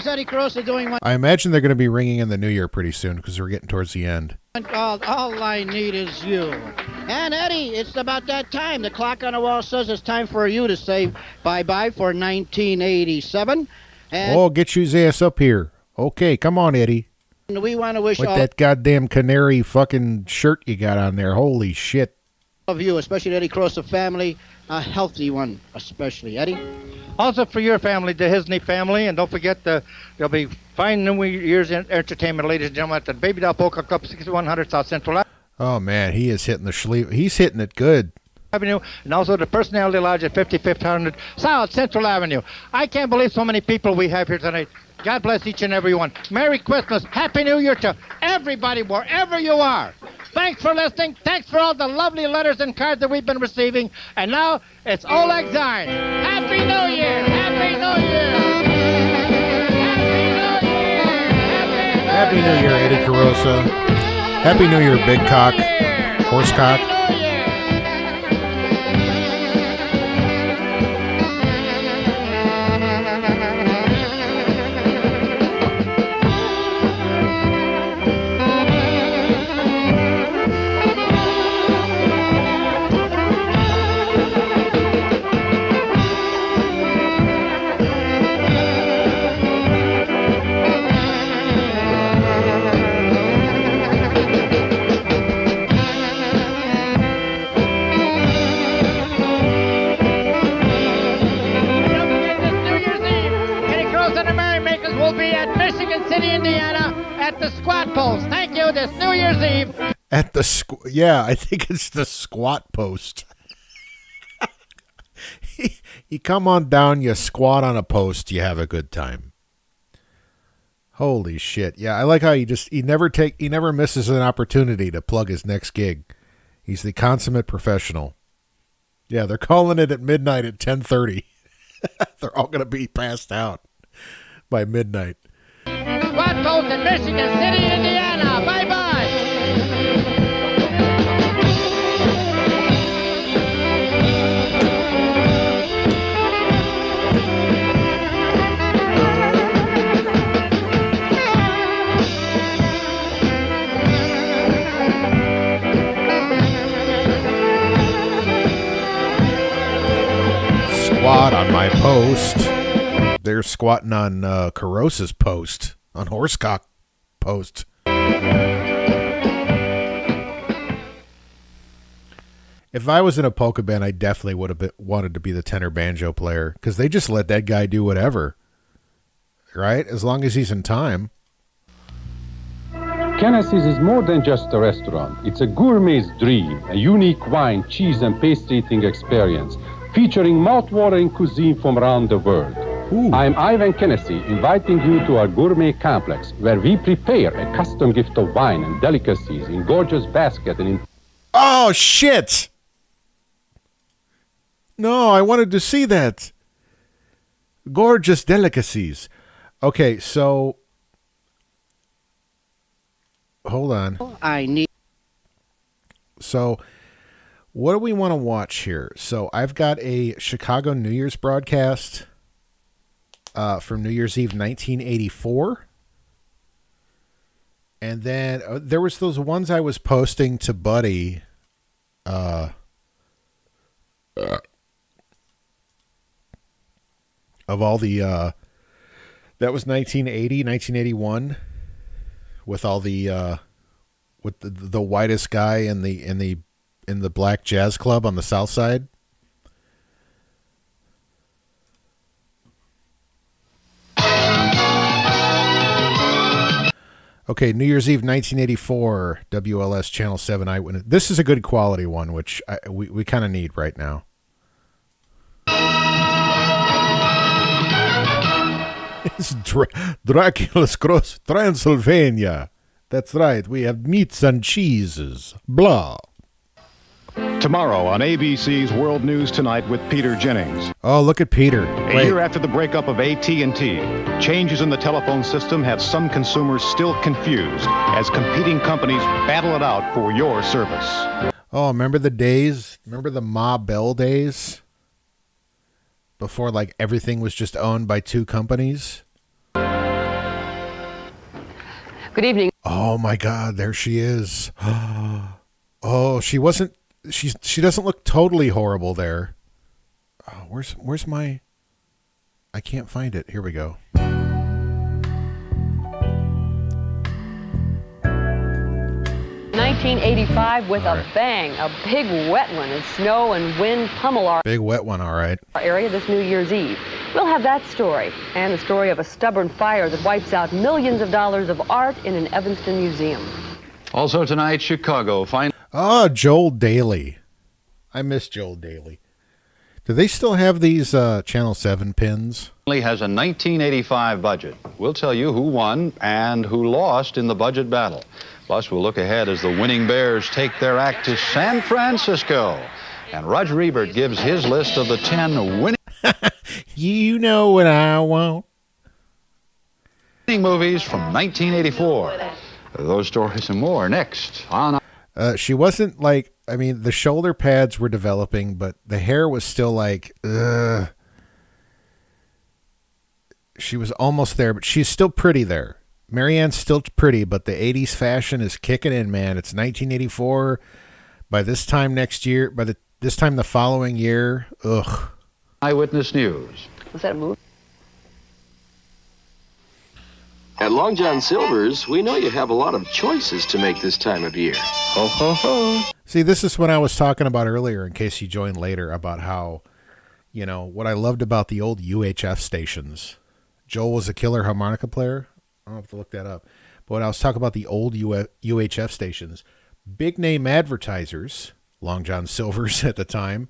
Eddie Korosa doing one. I imagine they're going to be ringing in the new year pretty soon because we're getting towards the end. All I need is you. And Eddie, it's about that time. The clock on the wall says it's time for you to say bye-bye for 1987. And get your ass up here. Okay, come on, Eddie. We want to wish with all that goddamn canary fucking shirt you got on there. Holy shit. Of you, especially the Eddie Korosa family, a healthy one, especially. Eddie? Also for your family, the Hisney family, and don't forget there'll be fine New Year's entertainment, ladies and gentlemen, at the Baby Doll Polka Club, 6100 South Central Oh man, he is hitting the sleeve. He's hitting it good. Avenue, and also the Personality Lodge at 5500 South Central Avenue. I can't believe so many people we have here tonight. God bless each and every one. Merry Christmas, Happy New Year to everybody, wherever you are. Thanks for listening. Thanks for all the lovely letters and cards that we've been receiving. And now it's Oleg Zine. Happy New Year! Happy New Year! Happy New Year, Eddie Korosa. Happy New Year, Big Cock, Horsecock. Indiana, at the squat post. Thank you. This New Year's Eve. At the yeah, I think it's the squat post. You come on down, you squat on a post, you have a good time. Holy shit. Yeah, I like how he never misses an opportunity to plug his next gig. He's the consummate professional. Yeah, they're calling it at midnight at 10:30. They're all going to be passed out by midnight. Squat post in Michigan City, Indiana. Bye-bye. Squat on my post. They're squatting on Korosa's post, on Horsecock post. If I was in a polka band, I definitely would have wanted to be the tenor banjo player, because they just let that guy do whatever, right? As long as he's in time. Kennesy's is more than just a restaurant. It's a gourmet's dream, a unique wine, cheese, and pastry eating experience, featuring mouth-watering cuisine from around the world. Ooh. I'm Ivan Kennedy, inviting you to our gourmet complex, where we prepare a custom gift of wine and delicacies in gorgeous baskets and in... Oh, shit! No, I wanted to see that. Gorgeous delicacies. Okay, so... Hold on. So... what do we want to watch here? So I've got a Chicago New Year's broadcast from New Year's Eve 1984. And then there was those ones I was posting to Buddy. Of all the... that was 1980, 1981. With all the... with the whitest guy in the Black Jazz Club on the South Side. Okay, New Year's Eve 1984, WLS Channel 7 Eyewitness. This is a good quality one, which we kind of need right now. It's Dracula's Cross, Transylvania. That's right, we have meats and cheeses. Blah. Tomorrow on ABC's World News Tonight with Peter Jennings. Oh, look at Peter. A year after the breakup of AT&T, changes in the telephone system have some consumers still confused as competing companies battle it out for your service. Oh, remember the days? Remember the Ma Bell days? Before, like, everything was just owned by two companies? Good evening. Oh, my God, there she is. Oh, she wasn't... She doesn't look totally horrible there. Oh, where's my... I can't find it. Here we go. 1985 with a bang, a big wet one as snow and wind pummel our Big wet one, all right. area this New Year's Eve. We'll have that story and the story of a stubborn fire that wipes out millions of dollars of art in an Evanston museum. Also tonight, Chicago. Oh, Joel Daly. I miss Joel Daly. Do they still have these Channel 7 pins? Has a 1985 budget. We'll tell you who won and who lost in the budget battle. Plus, we'll look ahead as the winning Bears take their act to San Francisco. And Roger Ebert gives his list of the 10 winning... You know what I want. ...movies from 1984. Those stories and more next on... She wasn't like... I mean, the shoulder pads were developing, but the hair was still like... ugh. She was almost there, but she's still pretty there. Marianne's still pretty, but the 80s fashion is kicking in, man. It's 1984. By this time next year, this time the following year, ugh. Eyewitness News. Was that a movie? At Long John Silver's, we know you have a lot of choices to make this time of year. Ho, ho, ho. See, this is what I was talking about earlier, in case you joined later, about how, you know, what I loved about the old UHF stations. Joel was a killer harmonica player I'll have to look that up. But when I was talking about the old UHF stations, big name advertisers, Long John Silver's at the time,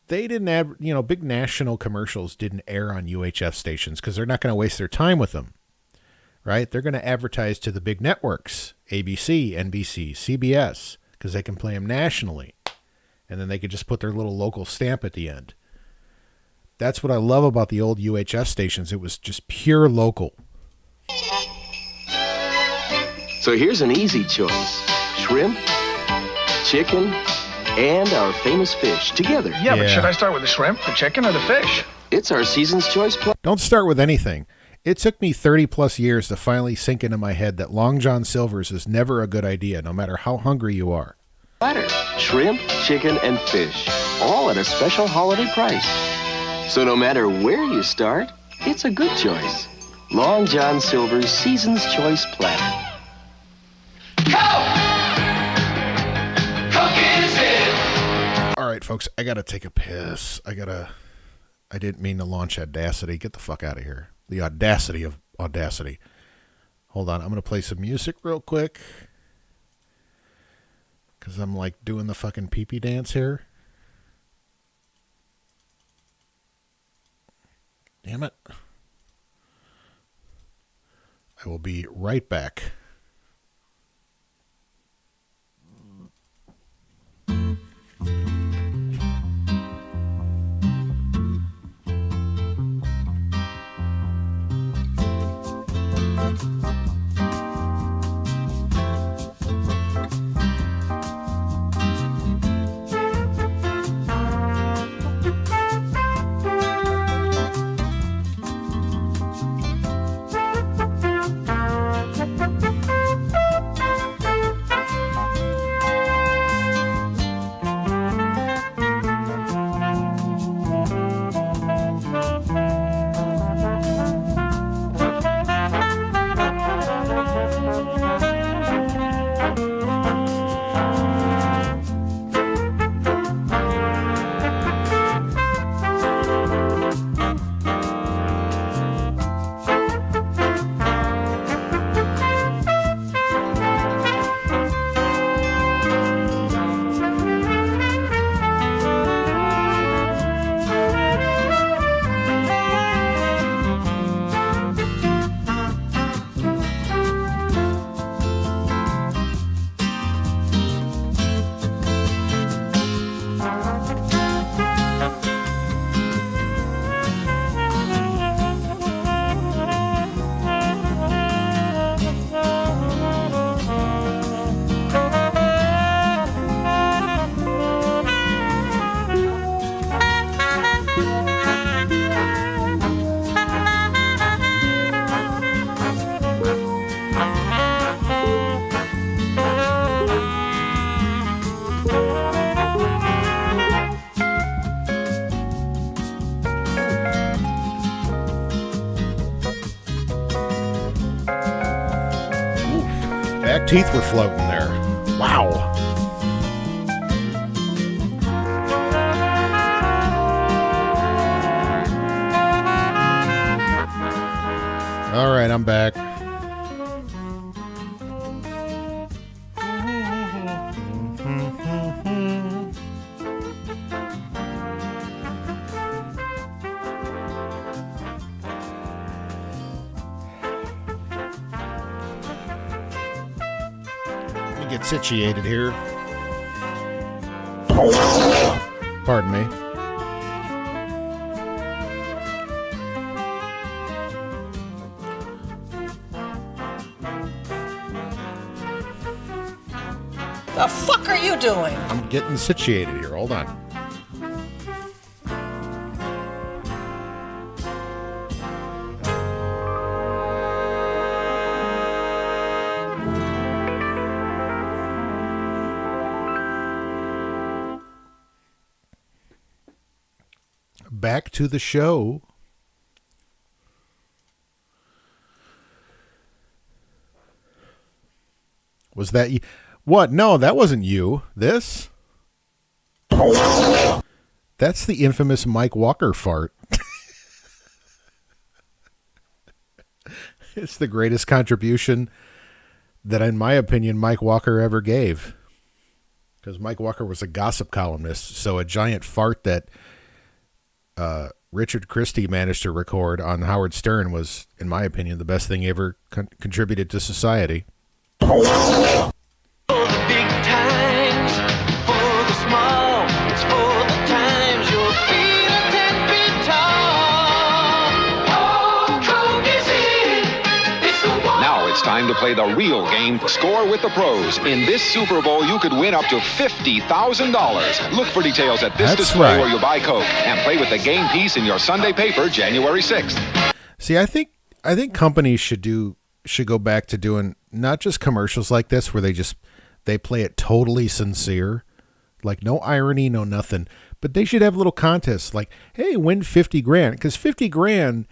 they didn't have, big national commercials didn't air on UHF stations because they're not going to waste their time with them, right? They're going to advertise to the big networks, ABC, NBC, CBS, because they can play them nationally. And then they could just put their little local stamp at the end. That's what I love about the old UHF stations. It was just pure local. So here's an easy choice. Shrimp, chicken, and our famous fish together. Yeah, but should I start with the shrimp, the chicken, or the fish? It's our season's choice. Don't start with anything. It took me 30 plus years to finally sink into my head that Long John Silver's is never a good idea, no matter how hungry you are. Platter. Shrimp, chicken, and fish, all at a special holiday price. So no matter where you start, it's a good choice. Long John Silver's Season's Choice Platter. All right, folks, I got to take a piss. I didn't mean to launch Audacity. Get the fuck out of here. The audacity of Audacity. Hold on. I'm going to play some music real quick. Because I'm like doing the fucking pee-pee dance here. Damn it. I will be right back. Back teeth were floating there. Wow. All right, I'm back. Get situated here. Pardon me. The fuck are you doing? I'm getting situated here. Hold on. Back to the show. Was that you? What? No, that wasn't you. This? That's the infamous Mike Walker fart. It's the greatest contribution that, in my opinion, Mike Walker ever gave. Because Mike Walker was a gossip columnist, so a giant fart that Richard Christie managed to record on Howard Stern was, in my opinion, the best thing he ever contributed to society. Big times for the small, it's for the times you'll feel 10 feet tall. Oh, Coke is in, it's the one. Now it's time to play the real game, Score with the Pros. In this Super Bowl, you could win up to $50,000. Look for details at this display where you buy Coke and play with the game piece in your Sunday paper January 6th. See, I think companies should go back to doing not just commercials like this where they play it totally sincere, like no irony, no nothing, but they should have little contests like, hey, win 50 grand, because 50 grand,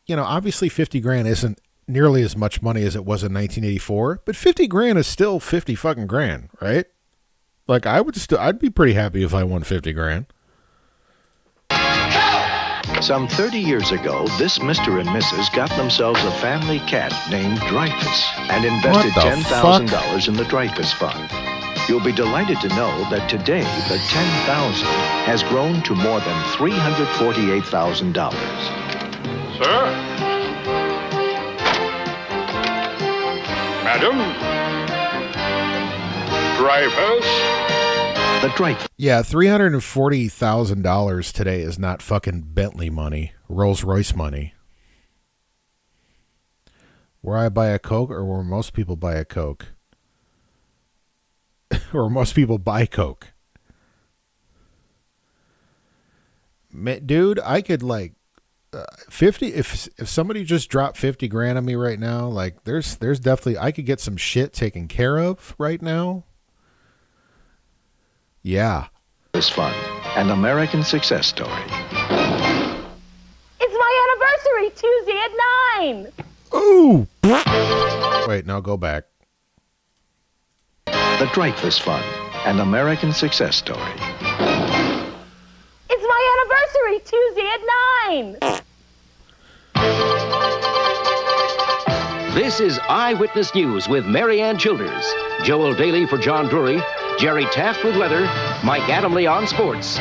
obviously 50 grand isn't nearly as much money as it was in 1984, but 50 grand is still 50 fucking grand, right? Like I'd be pretty happy if I won 50 grand. Some 30 years ago, this Mr. and Mrs. got themselves a family cat named Dreyfus and invested $10,000 in the Dreyfus Fund. You'll be delighted to know that today the $10,000 has grown to more than $348,000. Sir? Madam? Dreyfus? The Dreyfus. Yeah, $340,000 today is not fucking Bentley money, Rolls Royce money. Where I buy a Coke, or where most people buy a Coke, or most people buy Coke. Dude, I could 50. If somebody just dropped 50 grand on me right now, there's definitely, I could get some shit taken care of right now. Yeah. This fun, an American success story. It's my anniversary, Tuesday at 9. Ooh. Wait, now go back. The Dreyfus Fund, an American success story. It's my anniversary, Tuesday at 9. This is Eyewitness News with Mary Ann Childers, Joel Daly for John Drury, Jerry Taft with weather, Mike Adamley on sports.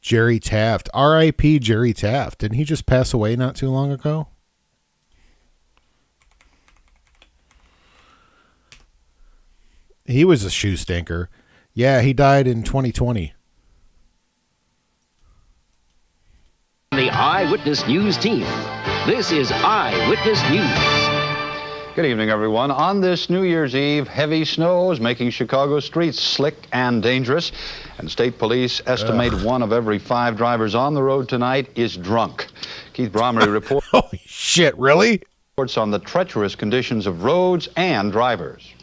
Jerry Taft. R.I.P. Jerry Taft. Didn't he just pass away not too long ago? He was a shoe stinker. Yeah, he died in 2020. The Eyewitness News team. This is Eyewitness News. Good evening, everyone. On this New Year's Eve, heavy snow is making Chicago streets slick and dangerous, and state police estimate 1 of every 5 drivers on the road tonight is drunk. Keith Bromley reports. Holy shit, really? Reports on the treacherous conditions of roads and drivers.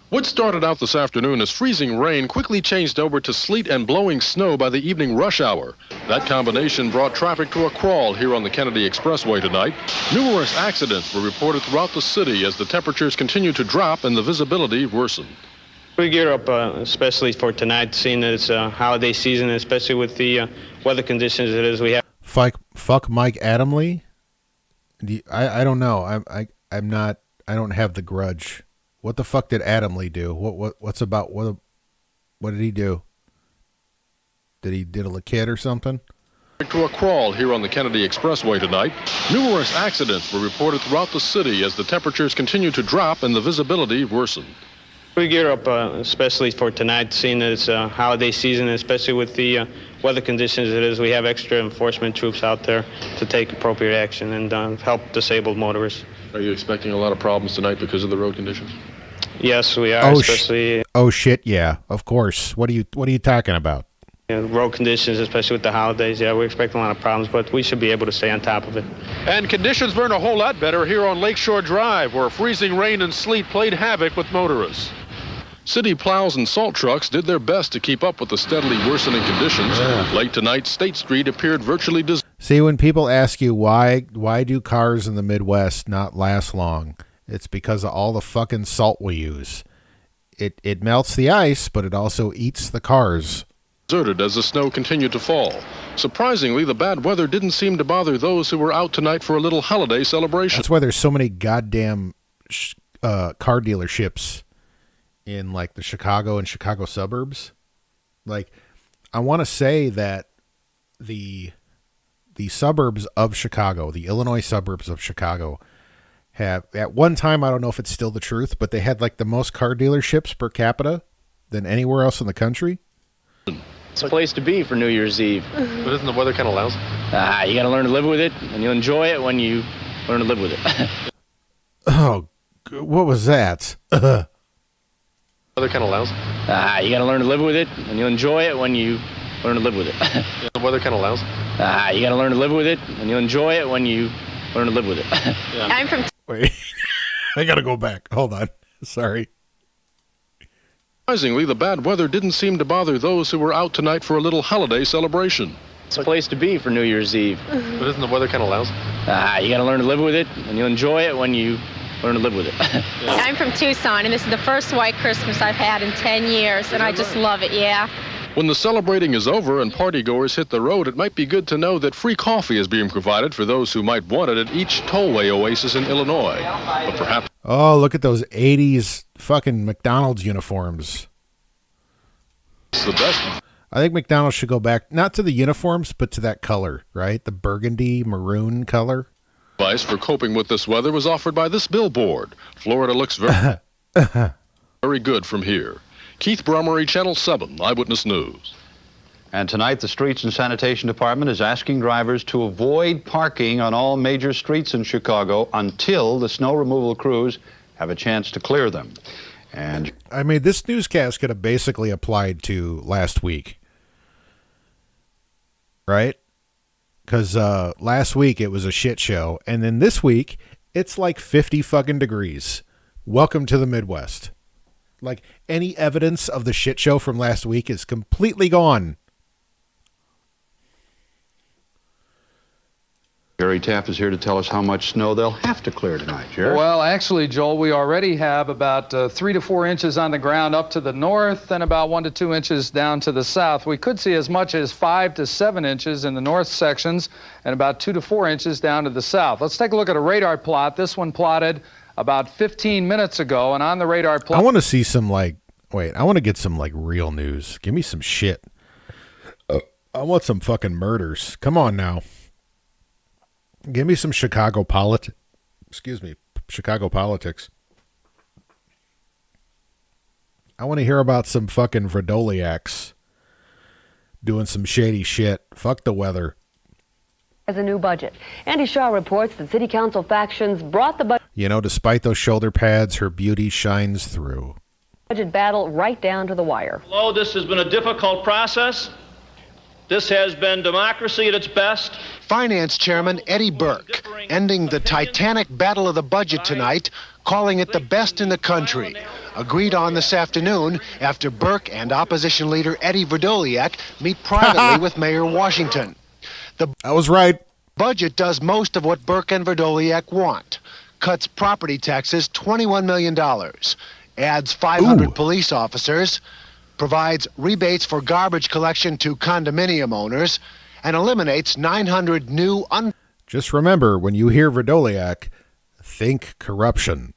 What started out this afternoon as freezing rain quickly changed over to sleet and blowing snow by the evening rush hour. That combination brought traffic to a crawl here on the Kennedy Expressway tonight. Numerous accidents were reported throughout the city as the temperatures continued to drop and the visibility worsened. We gear up especially for tonight, seeing that it's a holiday season, especially with the weather conditions it is we have. Fuck Mike Adamley? I don't know. I'm not. I don't have the grudge. What the fuck did Adamley do? What did he do? Did he diddle a kid or something? To a crawl here on the Kennedy Expressway tonight. Numerous accidents were reported throughout the city as the temperatures continued to drop and the visibility worsened. We gear up especially for tonight, seeing that it's a holiday season, especially with the weather conditions it is. We have extra enforcement troops out there to take appropriate action and help disabled motorists. Are you expecting a lot of problems tonight because of the road conditions? Yes, we are, especially. Oh shit! Yeah, of course. What are you talking about? Road conditions, especially with the holidays. Yeah, we're expecting a lot of problems, but we should be able to stay on top of it. And conditions weren't a whole lot better here on Lakeshore Drive, where freezing rain and sleet played havoc with motorists. City plows and salt trucks did their best to keep up with the steadily worsening conditions. Late tonight, State Street appeared virtually deserted. See, when people ask you why do cars in the Midwest not last long, it's because of all the fucking salt we use. It melts the ice, but it also eats the cars. deserted as the snow continued to fall. Surprisingly, the bad weather didn't seem to bother those who were out tonight for a little holiday celebration. That's why there's so many goddamn car dealerships in like the Chicago and Chicago suburbs. Like, I want to say that the suburbs of Chicago, the Illinois suburbs of Chicago, have, at one time, I don't know if it's still the truth, but they had like the most car dealerships per capita than anywhere else in the country. It's a place to be for New Year's Eve. But isn't the weather kind of lousy? You got to learn to live with it, and you'll enjoy it when you learn to live with it. Oh, what was that? Weather kind of lousy? You got to learn to live with it, and you'll enjoy it when you learn to live with it. The weather kind of lousy? You got to learn to live with it, and you'll enjoy it when you learn to live with it. I'm from... Wait, I got to go back. Hold on. Sorry. Surprisingly, the bad weather didn't seem to bother those who were out tonight for a little holiday celebration. It's a place to be for New Year's Eve. But isn't the weather kind of lousy? You got to learn to live with it, and you'll enjoy it when you learn to live with it. I'm from Tucson, and this is the first white Christmas I've had in 10 years, and I just love it, yeah. When the celebrating is over and partygoers hit the road, it might be good to know that free coffee is being provided for those who might want it at each tollway oasis in Illinois. But perhaps... Oh, look at those 80s fucking McDonald's uniforms. It's the best. I think McDonald's should go back, not to the uniforms, but to that color, right? The burgundy maroon color. Advice for coping with this weather was offered by this billboard. Florida looks very, very good from here. Keith Brummery, Channel 7, Eyewitness News. And tonight, the Streets and Sanitation Department is asking drivers to avoid parking on all major streets in Chicago until the snow removal crews have a chance to clear them. And I mean, this newscast could have basically applied to last week, right? Because last week it was a shit show, and then this week it's like 50 fucking degrees. Welcome to the Midwest. Like, any evidence of the shit show from last week is completely gone. Jerry Taft is here to tell us how much snow they'll have to clear tonight. Jerry? Well, actually, Joel, we already have about 3 to 4 inches on the ground up to the north and about 1 to 2 inches down to the south. We could see as much as 5 to 7 inches in the north sections and about 2 to 4 inches down to the south. Let's take a look at a radar plot. This one plotted about 15 minutes ago, and on the radar plot... I want to see some, like... Wait, I want to get some, like, real news. Give me some shit. I want some fucking murders. Come on now. Give me some Chicago politics. Chicago politics. I want to hear about some fucking Vrdoliaks doing some shady shit. Fuck the weather. As a new budget. Andy Shaw reports that city council factions brought the You know, despite those shoulder pads, her beauty shines through. budget battle right down to the wire. Although this has been a difficult process, this has been democracy at its best. Finance Chairman Eddie Burke ending the titanic battle of the budget tonight, calling it the best in the country. Agreed on this afternoon after Burke and opposition leader Eddie Vrdoliak meet privately with Mayor Washington. I was right. Budget does most of what Burke and Vrdoliak want. Cuts property taxes $21 million, adds 500 police officers, provides rebates for garbage collection to condominium owners, and eliminates 900 new Just remember, when you hear Vrdoliak, think corruption.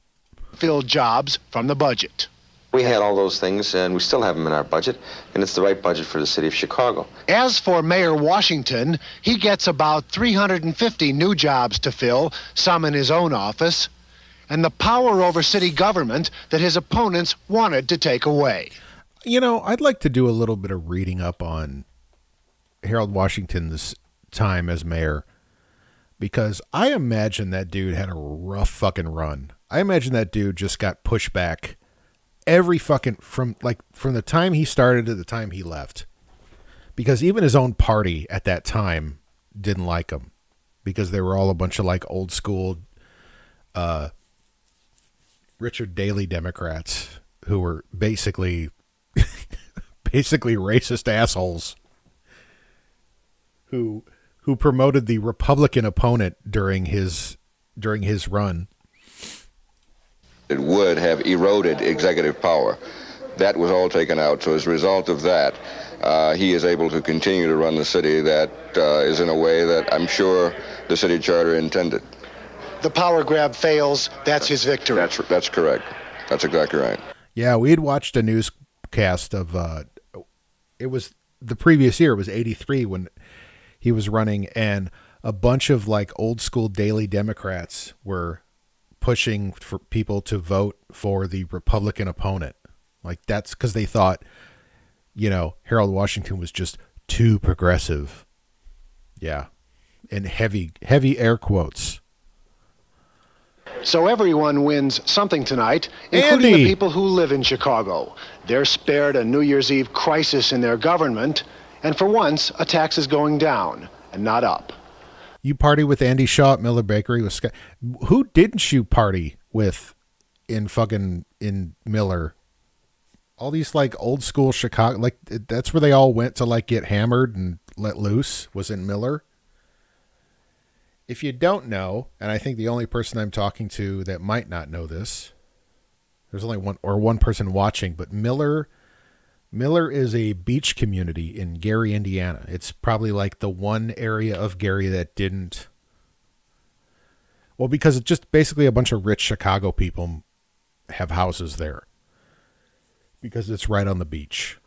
unfilled jobs from the budget. We had all those things, and we still have them in our budget, and it's the right budget for the city of Chicago. As for Mayor Washington, he gets about 350 new jobs to fill, some in his own office, and the power over city government that his opponents wanted to take away. You know, I'd like to do a little bit of reading up on Harold Washington's time as mayor, because I imagine that dude had a rough fucking run. I imagine that dude just got pushed back every fucking from the time he started to the time he left, because even his own party at that time didn't like him, because they were all a bunch of like old school Richard Daley Democrats who were basically racist assholes who promoted the Republican opponent during his run. It would have eroded executive power. That was all taken out. So as a result of that, he is able to continue to run the city that is in a way that I'm sure the city charter intended. The power grab fails. That's his victory. That's correct. That's exactly right. Yeah, we had watched a newscast of, it was the previous year, it was 83 when he was running, and a bunch of like old school Daily Democrats were pushing for people to vote for the Republican opponent. Like that's because they thought, you know, Harold Washington was just too progressive. Yeah. And heavy air quotes. So everyone wins something tonight, including the people who live in Chicago. They're spared a New Year's Eve crisis in their government, and for once, a tax is going down and not up. You party with Andy Shaw at Miller Bakery with Scott. Who didn't you party with in Miller? All these like old school Chicago, like that's where they all went to like get hammered and let loose, was in Miller. If you don't know, and I think the only person I'm talking to that might not know this, there's only one person watching, but Miller is a beach community in Gary, Indiana. It's probably like the one area of Gary that didn't. Well, because it's just basically a bunch of rich Chicago people have houses there because it's right on the beach.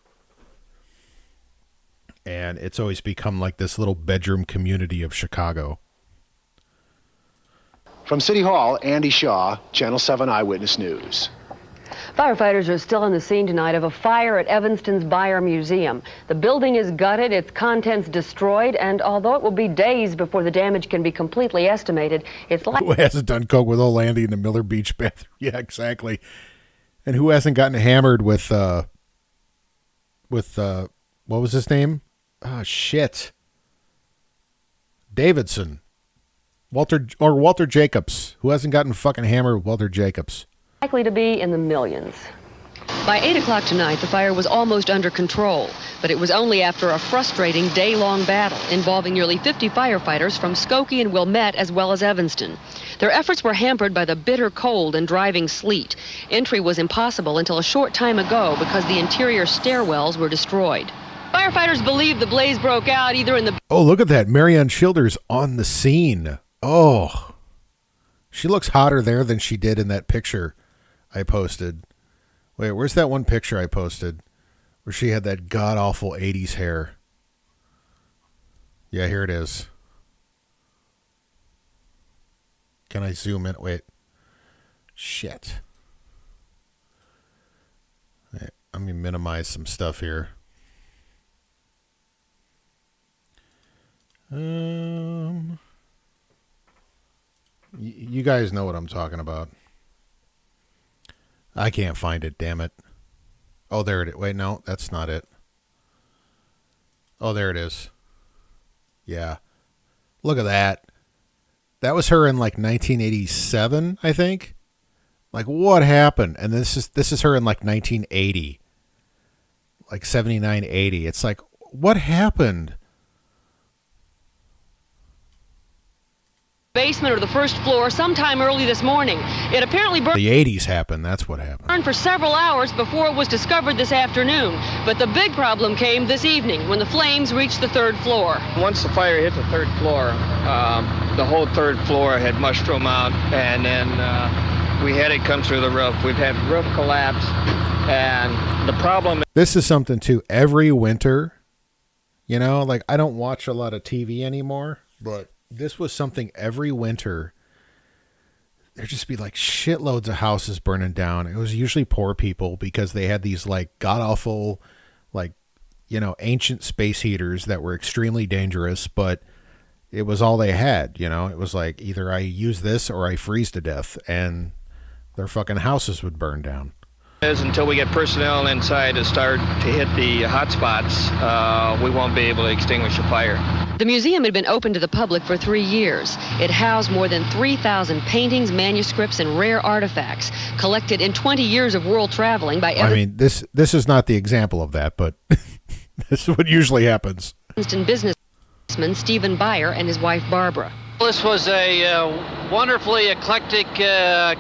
And it's always become like this little bedroom community of Chicago. From City Hall, Andy Shaw, Channel 7 Eyewitness News. Firefighters are still on the scene tonight of a fire at Evanston's Beyer Museum. The building is gutted, its contents destroyed, and although it will be days before the damage can be completely estimated, it's like... Who hasn't done coke with old Andy in the Miller Beach bathroom? Yeah, exactly. And who hasn't gotten hammered with what was his name? Oh, shit. Davidson. Walter Jacobs. Who hasn't gotten fucking hammered with Walter Jacobs? Likely to be in the millions. By 8 o'clock tonight, the fire was almost under control, but it was only after a frustrating day-long battle involving nearly 50 firefighters from Skokie and Wilmette as well as Evanston. Their efforts were hampered by the bitter cold and driving sleet. Entry was impossible until a short time ago because the interior stairwells were destroyed. Firefighters believe the blaze broke out either in the... Oh, look at that. Marianne Childers on the scene. Oh, she looks hotter there than she did in that picture I posted. Wait, where's that one picture I posted where she had that god-awful 80s hair? Yeah, here it is. Can I zoom in? Wait. Shit. Wait, let me minimize some stuff here. You guys know what I'm talking about. I can't find it, damn it. Oh, there it is. Wait, no, that's not it. Oh, there it is. Yeah. Look at that. That was her in like 1987, I think. Like, what happened? And this is her in like 1980. Like 79, 80. It's like, what happened? Basement or the first floor sometime early this morning. It apparently burned... The 80s happened. That's what happened. Burned for several hours before it was discovered this afternoon. But the big problem came this evening when the flames reached the third floor. Once the fire hit the third floor, the whole third floor had mushroom out, and then we had it come through the roof. We've had roof collapse, and the problem... This is something, too. Every winter, you know, like I don't watch a lot of TV anymore, but... This was something every winter. There'd just be like shitloads of houses burning down. It was usually poor people because they had these like god-awful, like, you know, ancient space heaters that were extremely dangerous, but it was all they had, you know. It was like either I use this or I freeze to death, and their fucking houses would burn down. Until we get personnel inside to start to hit the hot spots, we won't be able to extinguish the fire. The museum had been open to the public for 3 years. It housed more than 3,000 paintings, manuscripts, and rare artifacts collected in 20 years of world traveling by... I mean, this is not the example of that, but this is what usually happens. Evanston businessman Stephen Beyer and his wife Barbara. This was a wonderfully eclectic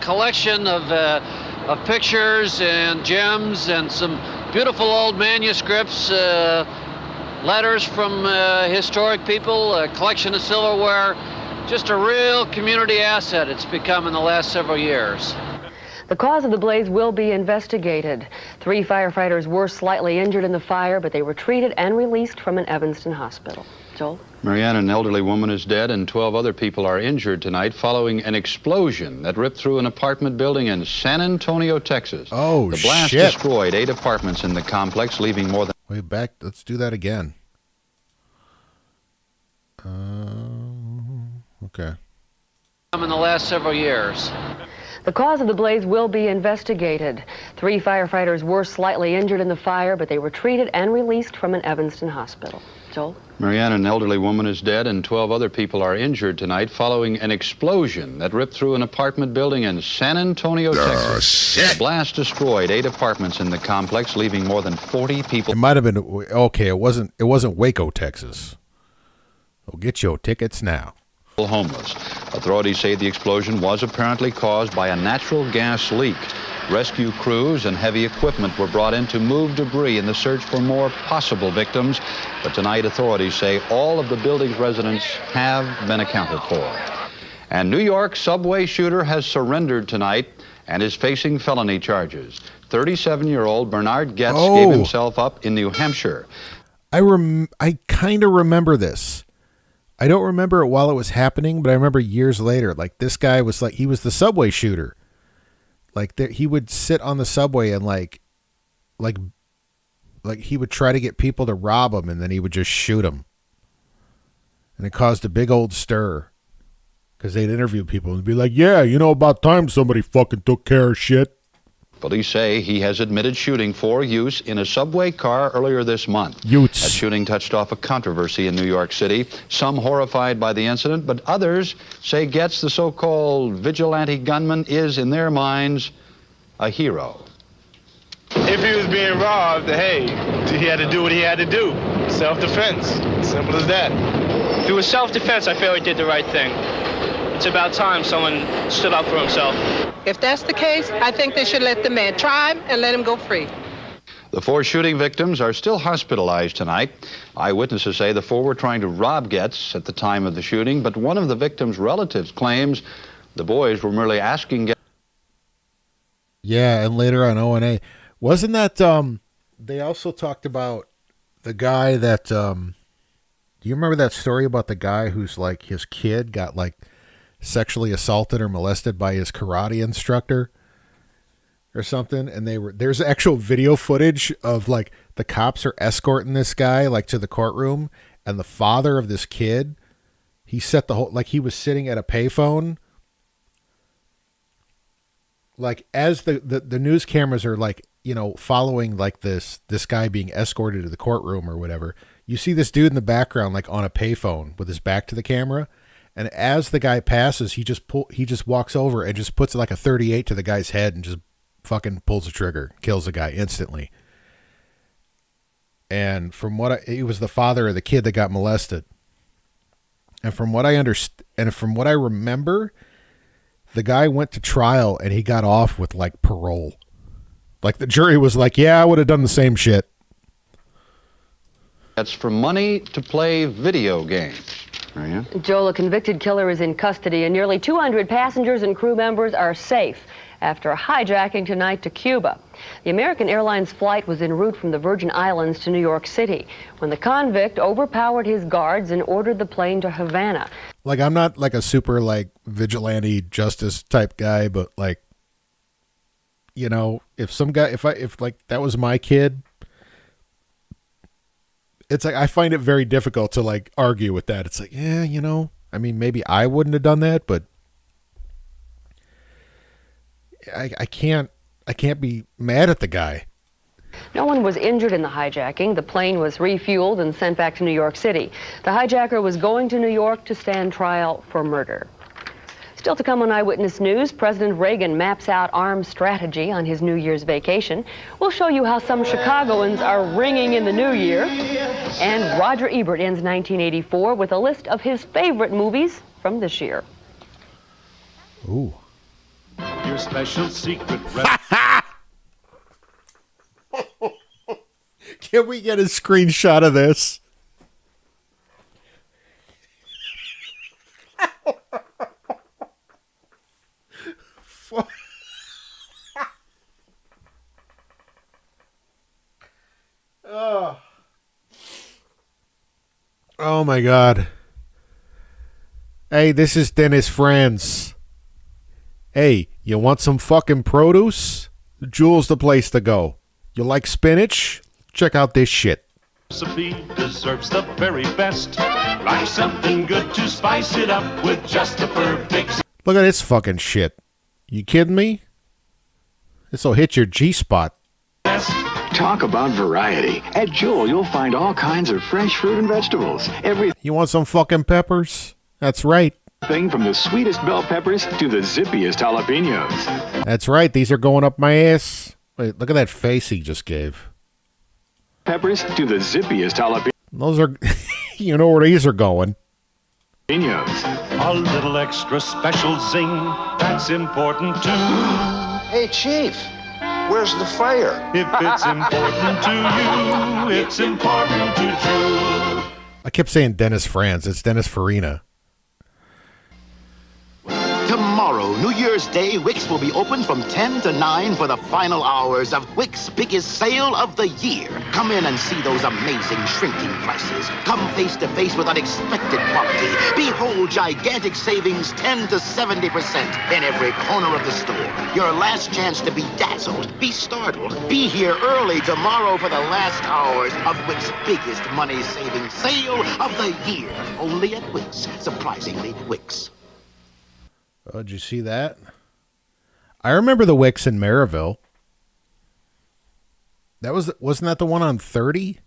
collection of pictures and gems and some beautiful old manuscripts, letters from historic people, a collection of silverware. Just a real community asset it's become in the last several years. The cause of the blaze will be investigated. 3 firefighters were slightly injured in the fire, but they were treated and released from an Evanston hospital. Joel? Marianne, an elderly woman is dead and 12 other people are injured tonight following an explosion that ripped through an apartment building in San Antonio, Texas. Oh, the blast shit. destroyed 8 apartments in the complex, leaving more than... Way back. Let's do that again. Okay. In the last several years. The cause of the blaze will be investigated. 3 firefighters were slightly injured in the fire, but they were treated and released from an Evanston hospital. Joel? Marianne, an elderly woman is dead and 12 other people are injured tonight following an explosion that ripped through an apartment building in San Antonio, Texas. Shit. The blast destroyed 8 apartments in the complex, leaving more than 40 people. It might have been okay. It wasn't Waco, Texas. Well, get your tickets now. Homeless. Authorities say the explosion was apparently caused by a natural gas leak. Rescue crews and heavy equipment were brought in to move debris in the search for more possible victims. But tonight, authorities say all of the building's residents have been accounted for. And New York subway shooter has surrendered tonight and is facing felony charges. 37-year-old Bernard Getz gave himself up in New Hampshire. I kind of remember this. I don't remember it while it was happening, but I remember years later, like this guy was like, he was the subway shooter. Like he would sit on the subway and like he would try to get people to rob him and then he would just shoot them. And it caused a big old stir because they'd interview people and be like, yeah, you know, about time somebody fucking took care of shit. Police say he has admitted shooting for use in a subway car earlier this month. Utes. That shooting touched off a controversy in New York City. Some horrified by the incident, but others say Getz, the so-called vigilante gunman, is, in their minds, a hero. If he was being robbed, hey, he had to do what he had to do. Self-defense. Simple as that. If it was self-defense, I feel he did the right thing. It's about time someone stood up for himself. If that's the case, I think they should let the man try him and let him go free. The 4 shooting victims are still hospitalized tonight. Eyewitnesses say the 4 were trying to rob Getz at the time of the shooting, but one of the victims' relatives claims the boys were merely asking Getz. Yeah, and later on O&A. Wasn't that, they also talked about the guy that, do you remember that story about the guy who's like, his kid got like sexually assaulted or molested by his karate instructor or something? And there's actual video footage of like the cops are escorting this guy like to the courtroom, and the father of this kid, he set the whole, like he was sitting at a payphone. Like as the news cameras are like, you know, following like this guy being escorted to the courtroom or whatever, you see this dude in the background like on a payphone with his back to the camera, and as the guy passes, he just walks over and just puts like a 38 to the guy's head and just fucking pulls the trigger, kills the guy instantly. And from what it was the father of the kid that got molested. And from what I understand, and from what I remember, the guy went to trial and he got off with like parole. Like the jury was like, yeah, I would have done the same shit. That's for money to play video games. Joel, a convicted killer, is in custody, and nearly 200 passengers and crew members are safe after a hijacking tonight to Cuba. The American Airlines flight was en route from the Virgin Islands to New York City when the convict overpowered his guards and ordered the plane to Havana. Like, I'm not like a super like vigilante justice type guy, but like, you know, if some guy, if like that was my kid, it's like I find it very difficult to like argue with that. It's like, yeah, you know, I mean, maybe I wouldn't have done that, but I can't be mad at the guy. No one was injured in the hijacking. The plane was refueled and sent back to New York City. The hijacker was going to New York to stand trial for murder. Still to come on Eyewitness News, President Reagan maps out arms strategy on his New Year's vacation. We'll show you how some Chicagoans are ringing in the new year. And Roger Ebert ends 1984 with a list of his favorite movies from this year. Ooh. Your special secret Can we get a screenshot of this? Oh my God. Hey, this is Dennis Franz. Hey, you want some fucking produce? Jewel's the place to go. You like spinach? Check out this shit. Recipe deserves the very best. Like something good to spice it up with just the perfect. Look at this fucking shit. You kidding me? This'll hit your G-spot. Talk about variety. At Jewel, you'll find all kinds of fresh fruit and vegetables. You want some fucking peppers? That's right. Everything from the sweetest bell peppers to the zippiest jalapenos. That's right. These are going up my ass. Wait, look at that face he just gave. Peppers to the zippiest jalapenos. Those are, you know where these are going. A little extra special zing, that's important too. Hey, Chief, where's the fire? If it's important to you, it's important to Jewel. I kept saying Dennis Franz. It's Dennis Farina. Tomorrow, New Year's Day, Wick's will be open from 10 to 9 for the final hours of Wick's biggest sale of the year. Come in and see those amazing shrinking prices. Come face to face with unexpected quality. Behold gigantic savings 10 to 70% in every corner of the store. Your last chance to be dazzled, be startled. Be here early tomorrow for the last hours of Wick's biggest money-saving sale of the year. Only at Wick's. Surprisingly, Wick's. Oh, did you see that? I remember the Wicks in Maryville. Wasn't that the one on 30?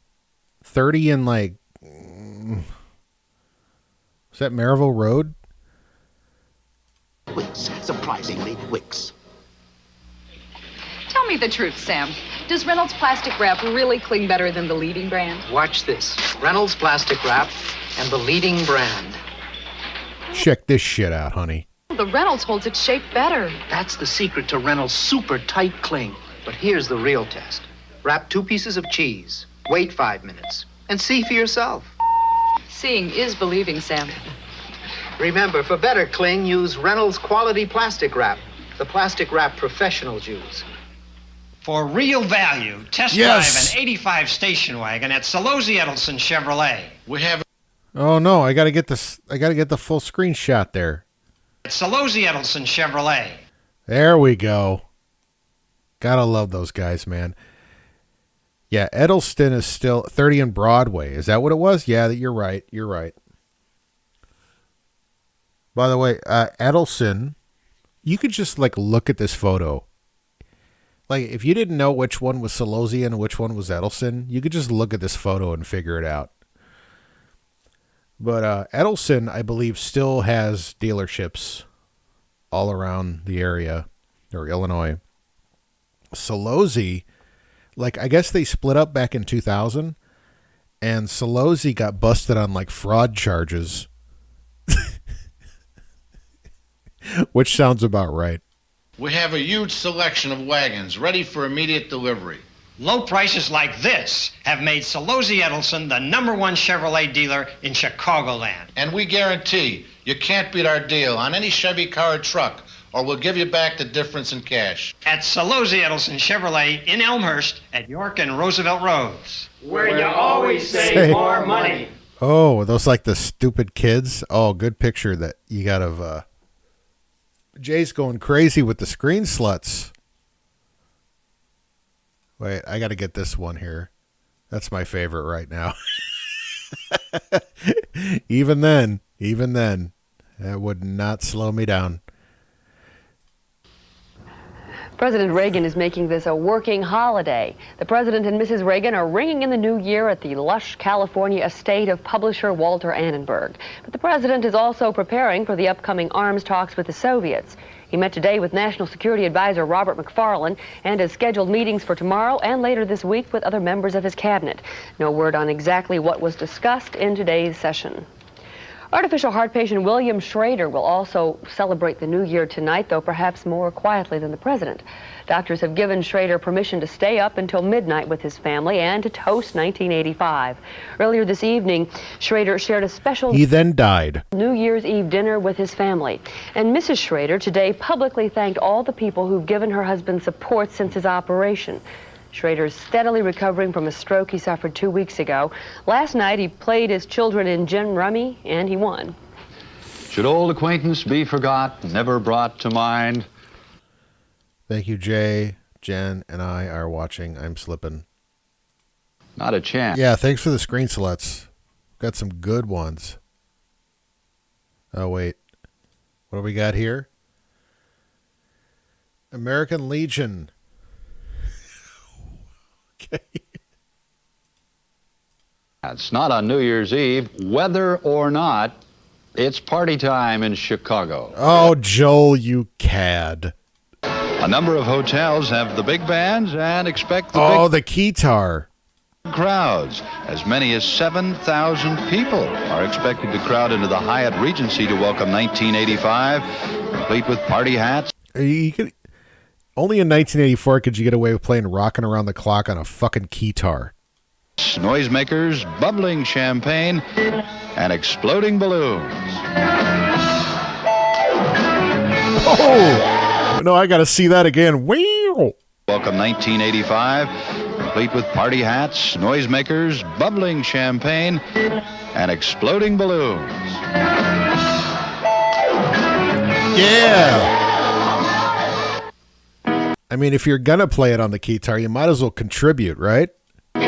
30 and like, was that Maryville Road? Wick's. Surprisingly, Wick's. Tell me the truth, Sam. Does Reynolds Plastic Wrap really cling better than the leading brand? Watch this. Reynolds Plastic Wrap and the leading brand. Check this shit out, honey. The Reynolds holds its shape better. That's the secret to Reynolds' super tight cling. But here's the real test. Wrap 2 pieces of cheese, wait 5 minutes, and see for yourself. Seeing is believing, Sam. Remember, for better cling, use Reynolds Quality Plastic Wrap, the plastic wrap professionals use. For real value, test drive an 85 station wagon at Solozzi Edelson Chevrolet. We have Oh no, I gotta get this. I gotta get the full screenshot there. Solozzi Edelson Chevrolet. There we go. Gotta love those guys, man. Yeah, Edelston is still 30 and Broadway. Is that what it was? Yeah, you're right. You're right. By the way, Edelson, you could just like look at this photo. Like if you didn't know which one was Solozzi and which one was Edelson, you could just look at this photo and figure it out. But Edelson, I believe, still has dealerships all around the area, or Illinois. Solozzi, like, I guess they split up back in 2000, and Solozzi got busted on, like, fraud charges. Which sounds about right. We have a huge selection of wagons ready for immediate delivery. Low prices like this have made Solozzi Edelson the #1 Chevrolet dealer in Chicagoland. And we guarantee you can't beat our deal on any Chevy car or truck, or we'll give you back the difference in cash. At Solozzi Edelson Chevrolet in Elmhurst at York and Roosevelt Roads. Where you always save more money. Oh, those like the stupid kids? Oh, good picture that you got of Jay's going crazy with the screen sluts. Wait, I got to get this one here. That's my favorite right now. Even then, that would not slow me down. President Reagan is making this a working holiday. The President and Mrs. Reagan are ringing in the new year at the lush California estate of publisher Walter Annenberg. But the President is also preparing for the upcoming arms talks with the Soviets. He met today with National Security Advisor Robert McFarlane and has scheduled meetings for tomorrow and later this week with other members of his cabinet. No word on exactly what was discussed in today's session. Artificial heart patient William Schrader will also celebrate the new year tonight, though perhaps more quietly than the president. Doctors have given Schrader permission to stay up until midnight with his family and to toast 1985. Earlier this evening, Schrader shared a special He then died. New Year's Eve dinner with his family. And Mrs. Schrader today publicly thanked all the people who've given her husband support since his operation. Schrader's steadily recovering from a stroke he suffered 2 weeks ago. Last night, he played his children in gin rummy, and he won. Should old acquaintance be forgot, never brought to mind? Thank you, Jay. Jen and I are watching I'm Slippin'. Not a chance. Yeah, thanks for the screen selects. Got some good ones. Oh, wait. What do we got here? American Legion. Okay. It's not on New Year's Eve. Whether or not, it's party time in Chicago. Oh, Joel, you cad. A number of hotels have the big bands and expect the keytar crowds. As many as 7,000 people are expected to crowd into the Hyatt Regency to welcome 1985, complete with party hats. Only in 1984 could you get away with playing Rockin' Around the Clock on a fucking keytar. Noisemakers, bubbling champagne, and exploding balloons. Oh! No, I got to see that again. Wow! Welcome 1985, complete with party hats, noisemakers, bubbling champagne, and exploding balloons. Yeah! I mean, if you're going to play it on the keytar, you might as well contribute, right? Those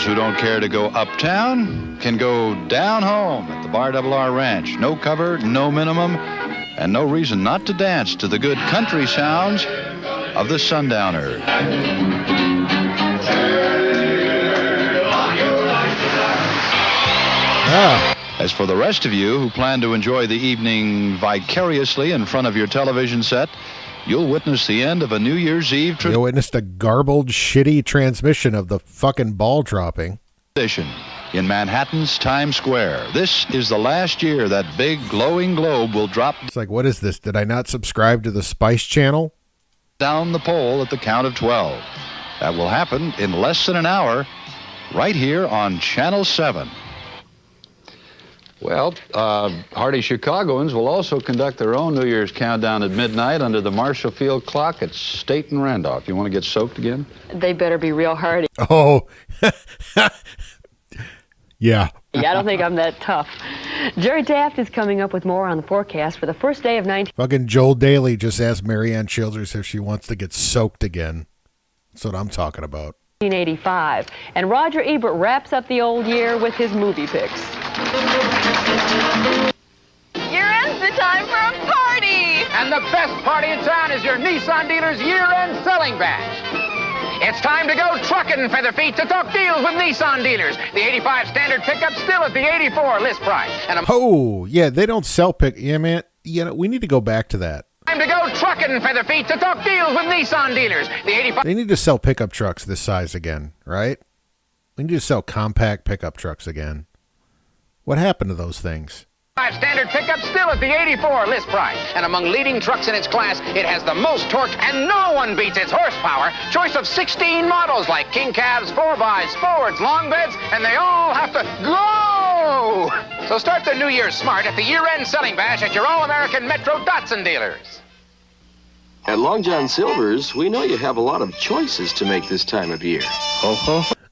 who don't care to go uptown can go down home at the Bar RR Ranch. No cover, no minimum, and no reason not to dance to the good country sounds of the Sundowners. As for the rest of you who plan to enjoy the evening vicariously in front of your television set, you'll witness the end of a New Year's Eve tradition. You'll witness the garbled, shitty transmission of the fucking ball dropping. In Manhattan's Times Square. This is the last year that big glowing globe will drop. It's like, what is this? Did I not subscribe to the Spice Channel? Down the pole at the count of 12. That will happen in less than an hour, right here on Channel 7. Well, hardy Chicagoans will also conduct their own New Year's countdown at midnight under the Marshall Field clock at State and Randolph. You want to get soaked again? They better be real hardy. Oh, yeah. Yeah, I don't think I'm that tough. Jerry Taft is coming up with more on the forecast for the first day of 19... Fucking Joel Daly just asked Marianne Childers if she wants to get soaked again. That's what I'm talking about. 1985. And Roger Ebert wraps up the old year with his movie picks. Year-end's the time for a party! And the best party in town is your Nissan dealer's year-end selling bash. It's time to go trucking, Featherfeet, to talk deals with Nissan dealers. The 85 standard pickup still at the 84 list price. And oh, yeah, they don't sell Yeah, man, we need to go back to that. Time to go trucking, Featherfeet, to talk deals with Nissan dealers. The 85... They need to sell pickup trucks this size again, right? We need to sell compact pickup trucks again. What happened to those things? Standard pickup still at the 84 list price. And among leading trucks in its class, it has the most torque, and no one beats its horsepower. Choice of 16 models like king cabs, 4xs, forwards, long beds, and they all have to go! So start the new year smart at the year-end selling bash at your all-American Metro Datsun dealers. At Long John Silver's, we know you have a lot of choices to make this time of year.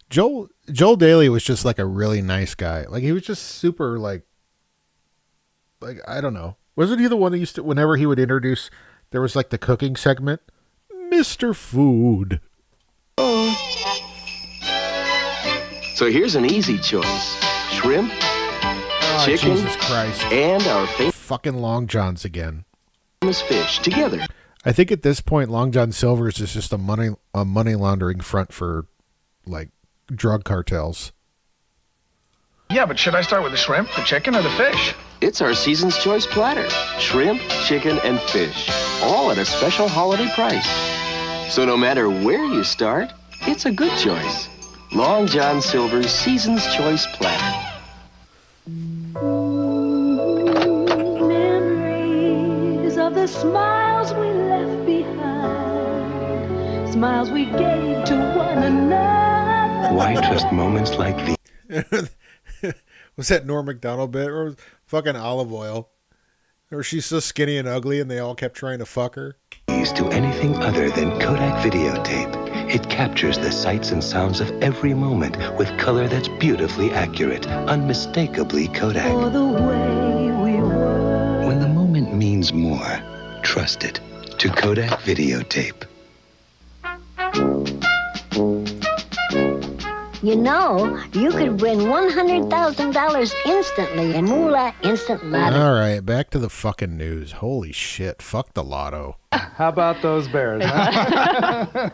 Joel Daly was just like a really nice guy. Like, he was just super, like, I don't know. Wasn't he the one that used to, whenever he would introduce, there was like the cooking segment? Mr. Food. So here's an easy choice. Shrimp, chicken, Jesus Christ. And our fucking Long Johns again. famous fish together. I think at this point, Long John Silver's is just a money laundering front for, like, drug cartels. Yeah, but should I start with the shrimp, the chicken, or the fish? It's our season's choice platter. Shrimp, chicken, and fish. All at a special holiday price. So no matter where you start, it's a good choice. Long John Silver's Season's Choice Platter. the smiles we left behind, smiles we gave to one another. Why trust moments like these? Was that Norm Macdonald bit or fucking Olive Oil? Or she's so skinny and ugly and they all kept trying to fuck her? To anything other than Kodak videotape. It captures the sights and sounds of every moment with color that's beautifully accurate, unmistakably Kodak. For the way we were. When the moment means more, trust it to Kodak videotape. You know, you could win $100,000 instantly in Moolah Instant Lottery. All right, back to the fucking news. Holy shit, fuck the lotto. How about those Bears, huh?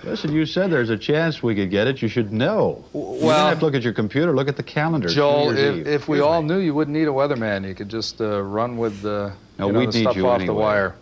Listen, you said there's a chance we could get it. You should know. You don't have to look at your computer. Look at the calendar. Joel, if we all knew, you wouldn't need a weatherman. You could just run with the, the stuff off the wire.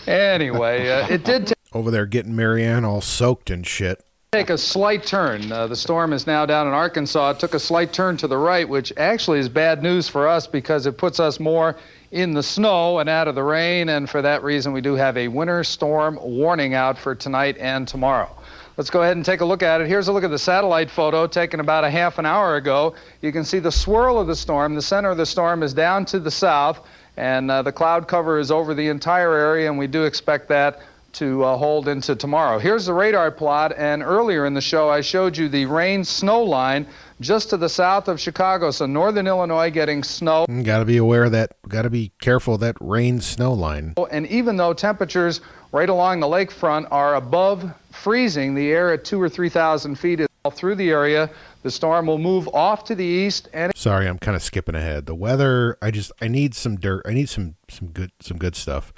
Anyway, it did over there getting Marianne all soaked and shit. Take a slight turn. The storm is now down in Arkansas. It took a slight turn to the right, which actually is bad news for us because it puts us more in the snow and out of the rain, and for that reason we do have a winter storm warning out for tonight and tomorrow. Let's go ahead and take a look at it. Here's a look at the satellite photo taken about a half an hour ago. You can see the swirl of the storm. The center of the storm is down to the south, and the cloud cover is over the entire area, and we do expect that to hold into tomorrow. Here's the radar plot, and earlier in the show I showed you the rain-snow line just to the south of Chicago, so northern Illinois getting snow. Gotta be aware of that, gotta be careful of that rain-snow line. And even though temperatures right along the lakefront are above freezing, the air at 2,000 or 3,000 feet is all through the area. The storm will move off to the east. And sorry, I'm kind of skipping ahead. The weather, I need some dirt. I need some good stuff.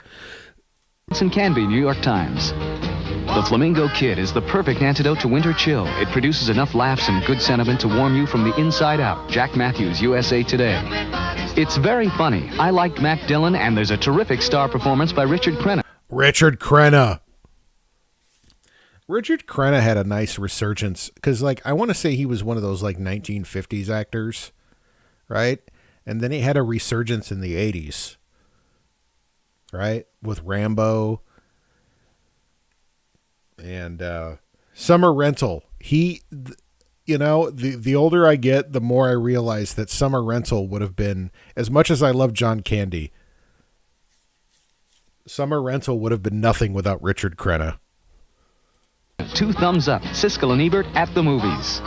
Canby, New York Times. The Flamingo Kid is the perfect antidote to winter chill. It produces enough laughs and good sentiment to warm you from the inside out. Jack Matthews, USA Today. It's very funny. I liked Mac Dillon, and there's a terrific star performance by Richard Crenna. Richard Crenna had a nice resurgence because, I want to say he was one of those 1950s actors, right? And then he had a resurgence in the 80s. Right, with Rambo and Summer Rental. The older I get, the more I realize that Summer Rental would have been, as much as I love John Candy, Summer Rental would have been nothing without Richard Crenna. 2 thumbs up. Siskel and Ebert at the movies.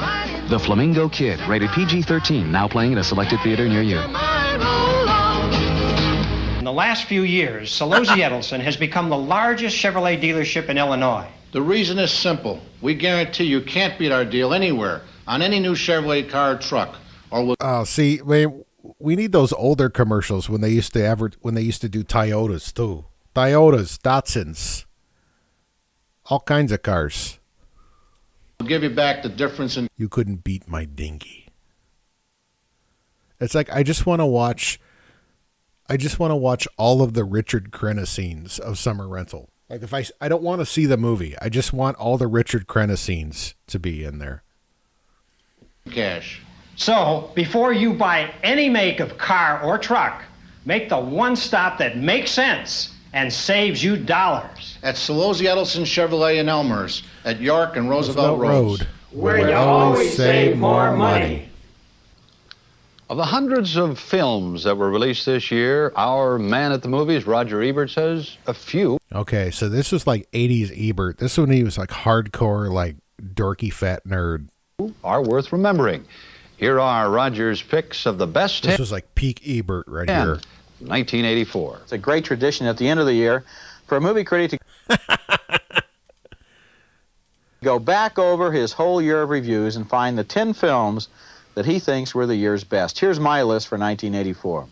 The Flamingo Kid, rated PG-13, now playing at a selected theater near you. In the last few years, Solozzi Edelson has become the largest Chevrolet dealership in Illinois. The reason is simple. We guarantee you can't beat our deal anywhere on any new Chevrolet car or truck. See, we need those older commercials when they used to do Toyotas too. Toyotas, Datsuns, all kinds of cars. We'll give you back the difference in. You couldn't beat my dinghy. It's I just want to watch all of the Richard Crenna scenes of Summer Rental. If I don't want to see the movie, I just want all the Richard Crenna scenes to be in there. Cash. So, before you buy any make of car or truck, make the one stop that makes sense and saves you dollars. At Solozzi Edelson Chevrolet in Elmhurst, at York and Roosevelt Road. Where you always save more money. Of the hundreds of films that were released this year, our man at the movies, Roger Ebert, says a few. Okay, so this was 80s Ebert. This one he was hardcore, dorky fat nerd. Are worth remembering. Here are Roger's picks of the best. This was peak Ebert right here. 1984. It's a great tradition at the end of the year for a movie critic to go back over his whole year of reviews and find the 10 films that he thinks were the year's best. Here's my list for 1984.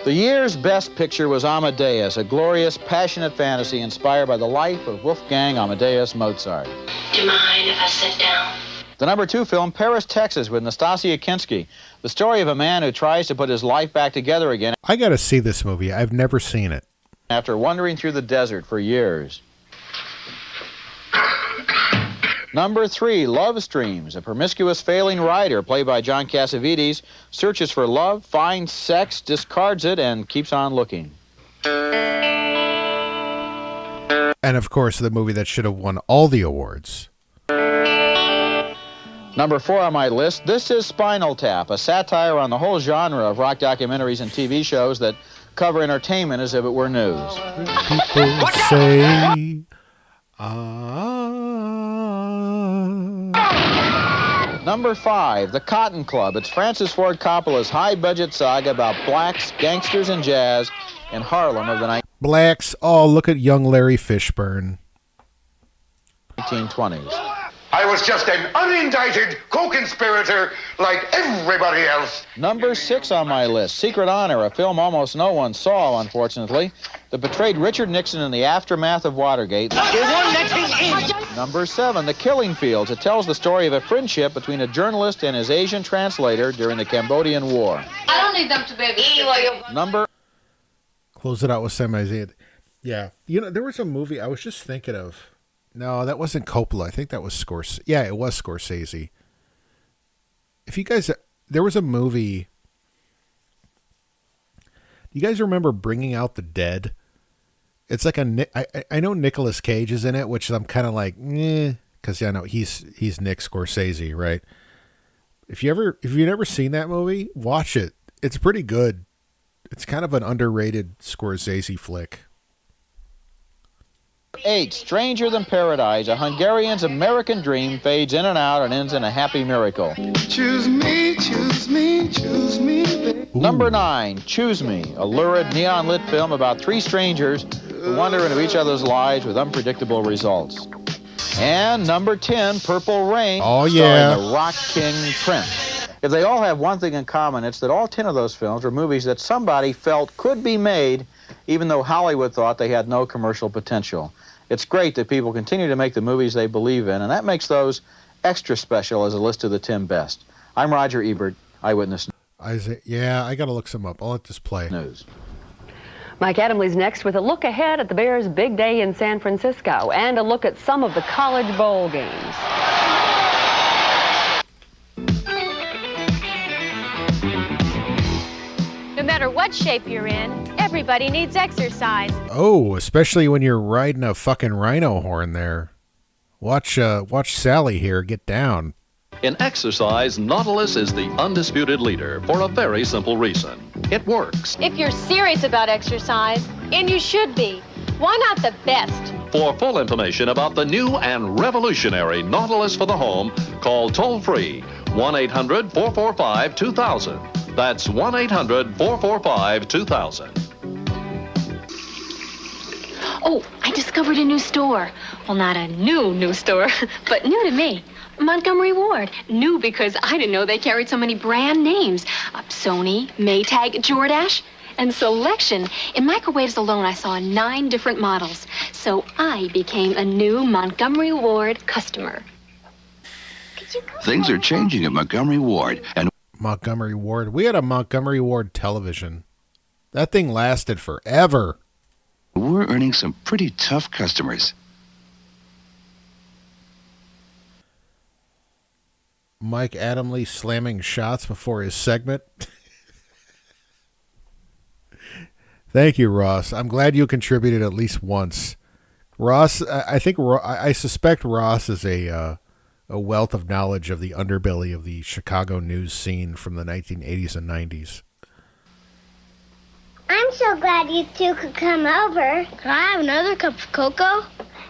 The year's best picture was Amadeus, a glorious, passionate fantasy inspired by the life of Wolfgang Amadeus Mozart. Do you mind if I sit down? The number 2 film, Paris, Texas, with Nastasia Kinski, the story of a man who tries to put his life back together again. I got to see this movie. I've never seen it. After wandering through the desert for years. Number 3, Love Streams. A promiscuous failing writer, played by John Cassavetes, searches for love, finds sex, discards it, and keeps on looking. And, of course, the movie that should have won all the awards. Number 4 on my list, This is Spinal Tap, a satire on the whole genre of rock documentaries and TV shows that cover entertainment as if it were news. People say... Number 5, The Cotton Club. It's Francis Ford Coppola's high-budget saga about blacks, gangsters, and jazz in Harlem of the Blacks. Oh, look at young Larry Fishburne. 1920s. I was just an unindicted co-conspirator like everybody else. Number 6 on my list, Secret Honor, a film almost no one saw, unfortunately, that portrayed Richard Nixon in the aftermath of Watergate. Number 7, The Killing Fields. It tells the story of a friendship between a journalist and his Asian translator during the Cambodian War. I don't need them to baby. Number... Close it out with Semi-Z. Yeah. You know, there was a movie I was just thinking of. No, that wasn't Coppola. I think that was Scorsese. Yeah, it was Scorsese. If you guys... There was a movie... Do you guys remember Bringing Out the Dead? It's like I know Nicolas Cage is in it, which I'm kind of like, because yeah, no, he's Nick Scorsese, right? If you've never seen that movie, watch it. It's pretty good. It's kind of an underrated Scorsese flick. 8, Stranger Than Paradise. A Hungarian's American dream fades in and out and ends in a happy miracle. Choose me, choose me, choose me, baby. Number 9, Choose Me, a lurid, neon-lit film about 3 strangers who wander into each other's lives with unpredictable results. And number 10, Purple Rain, oh, yeah, starring the rock king Prince. If they all have one thing in common, it's that all 10 of those films were movies that somebody felt could be made, even though Hollywood thought they had no commercial potential. It's great that people continue to make the movies they believe in, and that makes those extra special as a list of the 10 best. I'm Roger Ebert, Eyewitness Isaac, yeah, I got to look some up. I'll let this play. News. Mike Adamley's next with a look ahead at the Bears' big day in San Francisco and a look at some of the college bowl games. No matter what shape you're in, everybody needs exercise. Oh, especially when you're riding a fucking rhino horn there. Watch Sally here get down. In exercise, Nautilus is the undisputed leader for a very simple reason. It works. If you're serious about exercise, and you should be, why not the best? For full information about the new and revolutionary Nautilus for the home, call toll-free 1-800-445-2000. That's 1-800-445-2000. Oh, I discovered a new store. Well, not a new store, but new to me. Montgomery Ward. New because I didn't know they carried so many brand names. Sony, Maytag, Jordache, and selection. In microwaves alone, I saw 9 different models. So I became a new Montgomery Ward customer. Things are changing at Montgomery Ward. And Montgomery Ward. We had a Montgomery Ward television. That thing lasted forever. We're earning some pretty tough customers. Mike Adamley slamming shots before his segment. Thank you, Ross. I'm glad you contributed at least once. Ross, I suspect Ross is a wealth of knowledge of the underbelly of the Chicago news scene from the 1980s and 90s. I'm so glad you two could come over. Can I have another cup of cocoa?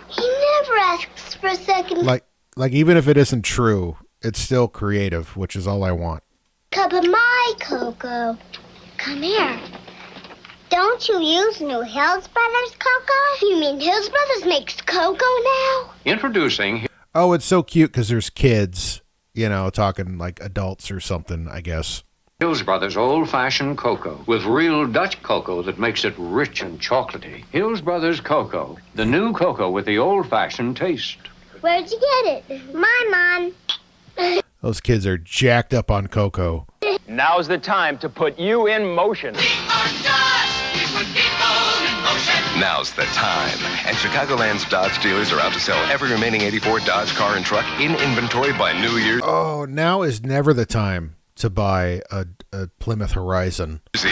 He never asks for a second Like even if it isn't true, it's still creative, which is all I want. cup of my cocoa. Come here. Don't you use New Hills Brothers cocoa? You mean Hills Brothers makes cocoa now? Introducing... Oh, it's so cute because there's kids, talking like adults or something, I guess. Hills Brothers old-fashioned cocoa with real Dutch cocoa that makes it rich and chocolatey. Hills Brothers cocoa, the new cocoa with the old-fashioned taste. Where'd you get it? My mom. Those kids are jacked up on cocoa. Now's the time to put you in motion. Now's the time. And Chicagoland's Dodge dealers are out to sell every remaining 84 Dodge car and truck in inventory by New Year's. Oh, now is never the time to buy a Plymouth Horizon. Eve.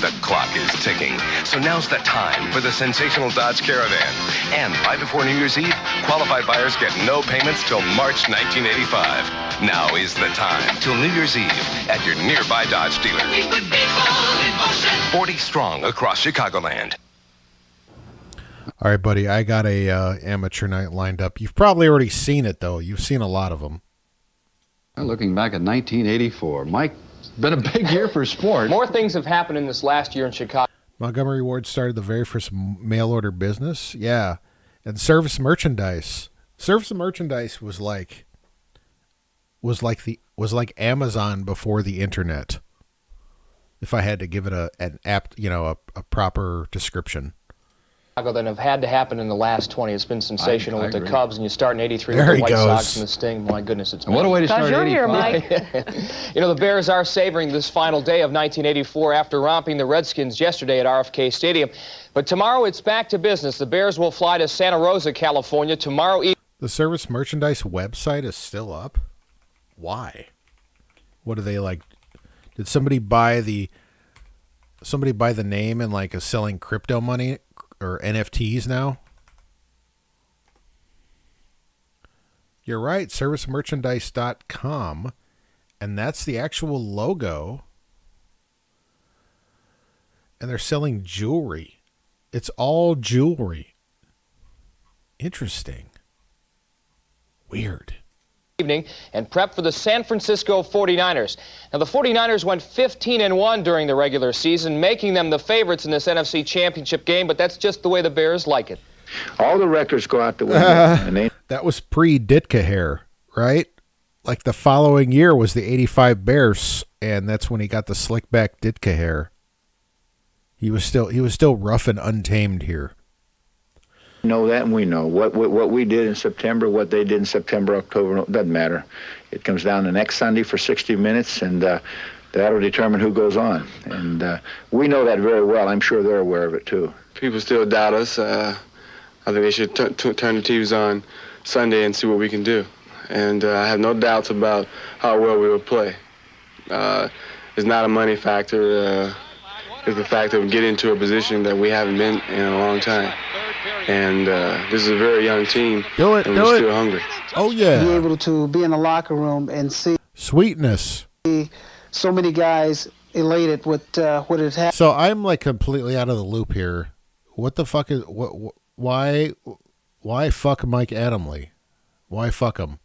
The clock is ticking. So now's the time for the sensational Dodge Caravan. And right before New Year's Eve, qualified buyers get no payments till March 1985. Now is the time till New Year's Eve at your nearby Dodge dealer. 40 strong across Chicagoland. All right, buddy, I got a amateur night lined up. You've probably already seen it, though. You've seen a lot of them. Looking back at 1984, Mike, it's been a big year for sport. More things have happened in this last year in Chicago. Montgomery Ward started the very first mail order business. Yeah. And service merchandise. Service merchandise was like Amazon before the internet. If I had to give it an apt, a proper description. That have had to happen in the last 20. It's been sensational with the Cubs, and you start in '83 with There the he White goes. Sox and the Sting. My goodness, it's what a way to start you're 85. here, Mike. The Bears are savoring this final day of 1984 after romping the Redskins yesterday at RFK Stadium. But tomorrow it's back to business. The Bears will fly to Santa Rosa, California tomorrow evening. The service merchandise website is still up? Why? What are they like? Did somebody buy the name and is selling crypto money or NFTs now? You're right, servicemerchandise.com, and that's the actual logo. And they're selling jewelry. It's all jewelry. Interesting. Weird. Evening and prep for the San Francisco 49ers. Now, the 49ers went 15-1 during the regular season, making them the favorites in this NFC Championship game, but that's just the way the Bears like it. All the records go out the window. That was pre-Ditka hair, right? Like the following year was the 85 Bears, and that's when he got the slick back Ditka hair. He was still rough and untamed here. Know that, and we know what we did in September, what they did in September, October, doesn't matter. It comes down to next Sunday for 60 minutes, and that'll determine who goes on. And we know that very well. I'm sure they're aware of it, too. People still doubt us. I think they should turn the TVs on Sunday and see what we can do. And I have no doubts about how well we will play. It's not a money factor. It's the fact that we get into a position that we haven't been in a long time. And this is a very young team, and we're still hungry. Oh, yeah. Be able to be in the locker room and see Sweetness. so many guys elated with what has happened. So I'm completely out of the loop here. What the fuck is why fuck Mike Adamle? Why fuck him?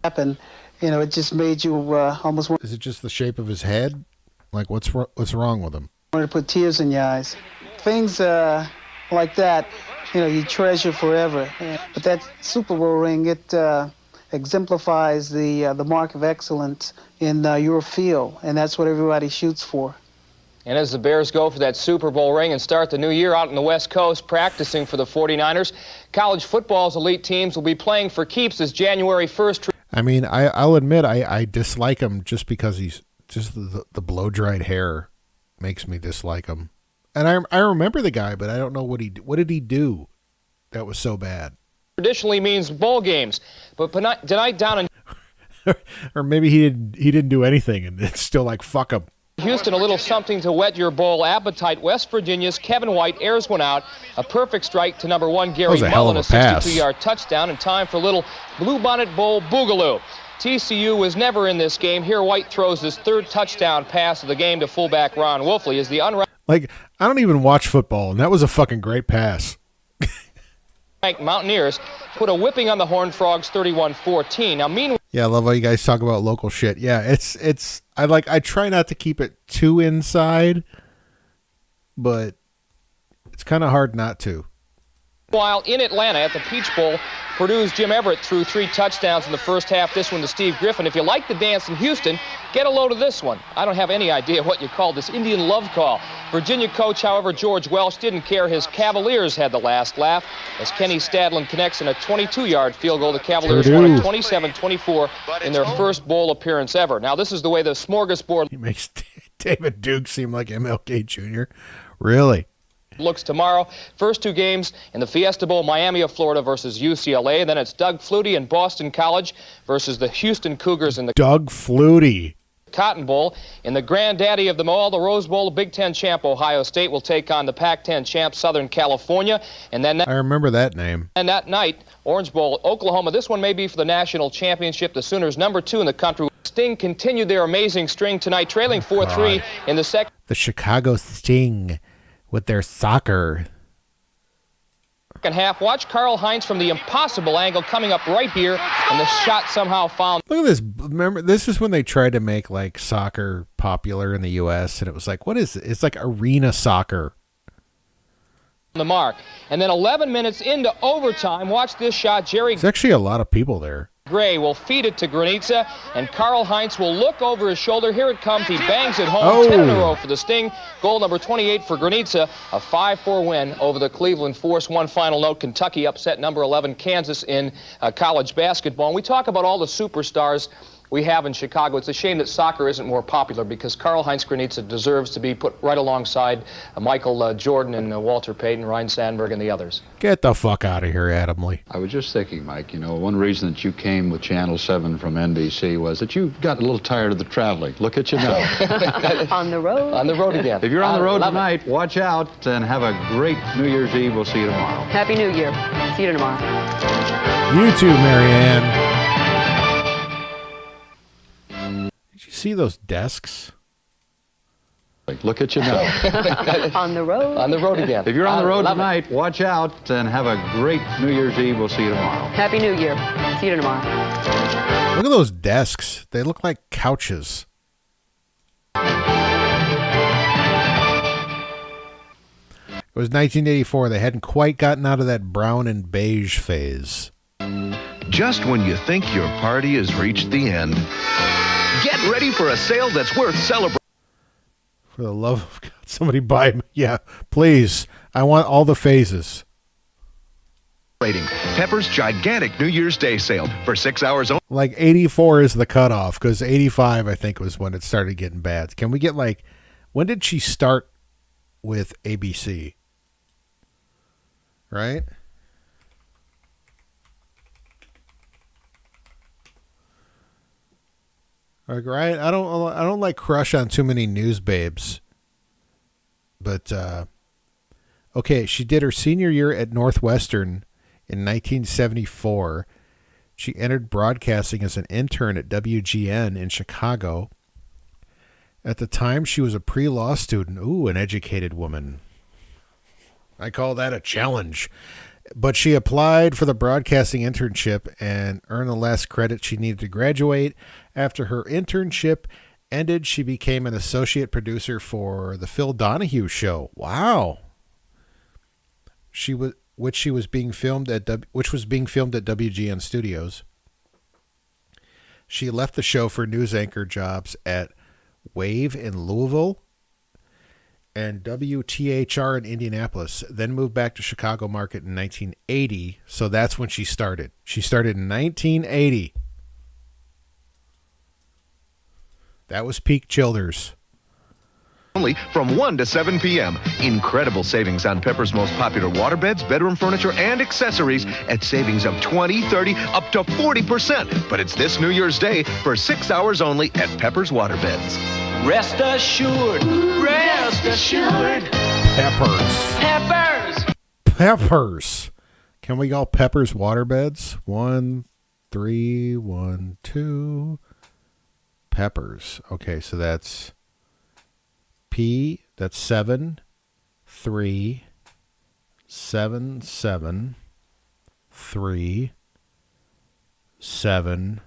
Happened, it just made you almost want. Is it just the shape of his head? What's wrong with him? Wanted to put tears in your eyes. Things like that, you treasure forever. But that Super Bowl ring, it exemplifies the mark of excellence in your field, and that's what everybody shoots for. And as the Bears go for that Super Bowl ring and start the new year out on the West Coast practicing for the 49ers, college football's elite teams will be playing for keeps as January 1st. I mean, I'll admit I dislike him just because he's just the blow-dried hair makes me dislike him. And I remember the guy, but I don't know what did he do that was so bad. Traditionally means bowl games, but tonight down in or maybe he didn't do anything, and it's still fuck him. Houston, a little something to whet your bowl appetite. West Virginia's Kevin White airs one out. A perfect strike to number 1, Gary Mullen, a 62-yard touchdown, and time for a little Bluebonnet Bowl boogaloo. TCU was never in this game. Here White throws his third touchdown pass of the game to fullback Ron Wolfley as the unranked I don't even watch football, and that was a fucking great pass. Mountaineers put a whipping on the Horned Frogs 31-14. Now, meanwhile... Yeah, I love how you guys talk about local shit. Yeah, it's I try not to keep it too inside, but it's kind of hard not to. While in Atlanta at the Peach Bowl, Purdue's Jim Everett threw 3 touchdowns in the first half. This one to Steve Griffin. If you like the dance in Houston, get a load of this one. I don't have any idea what you call this Indian love call. Virginia coach, however, George Welsh didn't care. His Cavaliers had the last laugh as Kenny Stadlin connects in a 22-yard field goal. The Cavaliers won at 27-24 in their first bowl appearance ever. Now, this is the way the smorgasbord... He makes David Duke seem like MLK Jr. Really? Looks tomorrow. First two games in the Fiesta Bowl, Miami of Florida versus UCLA. Then it's Doug Flutie and Boston College versus the Houston Cougars in the Doug Flutie. Cotton Bowl. In the granddaddy of them all, the Rose Bowl, the Big Ten champ Ohio State will take on the Pac-10 champ Southern California. And then I remember that name. And that night, Orange Bowl, Oklahoma. This one may be for the national championship. The Sooners, number 2 in the country. Sting continued their amazing string tonight, trailing 4-3 in the second. The Chicago Sting with their soccer. Second half. Watch Karl Heinz from the impossible angle coming up right here, and the shot somehow found. Look at this. Remember, this is when they tried to make like soccer popular in the U.S., and it was like, what is it? It's like arena soccer. The mark. And then 11 minutes into overtime, watch this shot. Jerry There's actually a lot of people there. Gray will feed it to Granitza, and Karl Heinz will look over his shoulder. Here it comes. He bangs it home. Oh. 10 in a row for the Sting. Goal number 28 for Granitza. A 5-4 win over the Cleveland Force. One final note, Kentucky upset number 11 Kansas in college basketball. And we talk about all the superstars we have in Chicago. It's a shame that soccer isn't more popular, because Karl Heinz Granitza deserves to be put right alongside Michael Jordan and Walter Payton, Ryan Sandberg, and the others. Get the fuck out of here, Adam Lee. I was just thinking, Mike, you know, one reason that you came with Channel 7 from NBC was that you got a little tired of the traveling. Look at you now. On the road. On the road again. If you're on the road tonight, watch out and have a great New Year's Eve. We'll see you tomorrow. Happy New Year. See you tomorrow. You too, Marianne. Did you see those desks? Look at you now. On the road. On the road again. If you're on the road tonight, watch out and have a great New Year's Eve. We'll see you tomorrow. Happy New Year. See you tomorrow. Look at those desks. They look like couches. It was 1984. They hadn't quite gotten out of that brown and beige phase. Just when you think your party has reached the end, get ready for a sale that's worth celebrating. For the love of God, somebody buy me. Yeah, please. I want all the phases. Pepper's gigantic New Year's Day sale for 6 hours only. Like 84 is the cutoff, because 85, I think, was when it started getting bad. Can we get like, when did she start with ABC? Right? Like, right? I don't like crush on too many news babes. But okay, she did her senior year at Northwestern in 1974. She entered broadcasting as an intern at WGN in Chicago. At the time, she was a pre-law student. Ooh, an educated woman. I call that a challenge. But she applied for the broadcasting internship and earned the last credit she needed to graduate. After her internship ended, she became an associate producer for the Phil Donahue Show. Wow. Which was being filmed at WGN Studios. She left the show for news anchor jobs at Wave in Louisville and WTHR in Indianapolis, then moved back to Chicago market in 1980. So that's when she started. She started in 1980. That was peak Childers. Only from 1 to 7 p.m. Incredible savings on Pepper's most popular waterbeds, bedroom furniture, and accessories at savings of 20, 30, up to 40%. But it's this New Year's Day for 6 hours only at Pepper's Waterbeds. Rest assured. Rest assured. Peppers. Peppers. Peppers. Can we call Peppers waterbeds? 1, 3, 1, 2. Peppers. Okay, so that's P. That's 7, 3, 7, 7, 3, 7,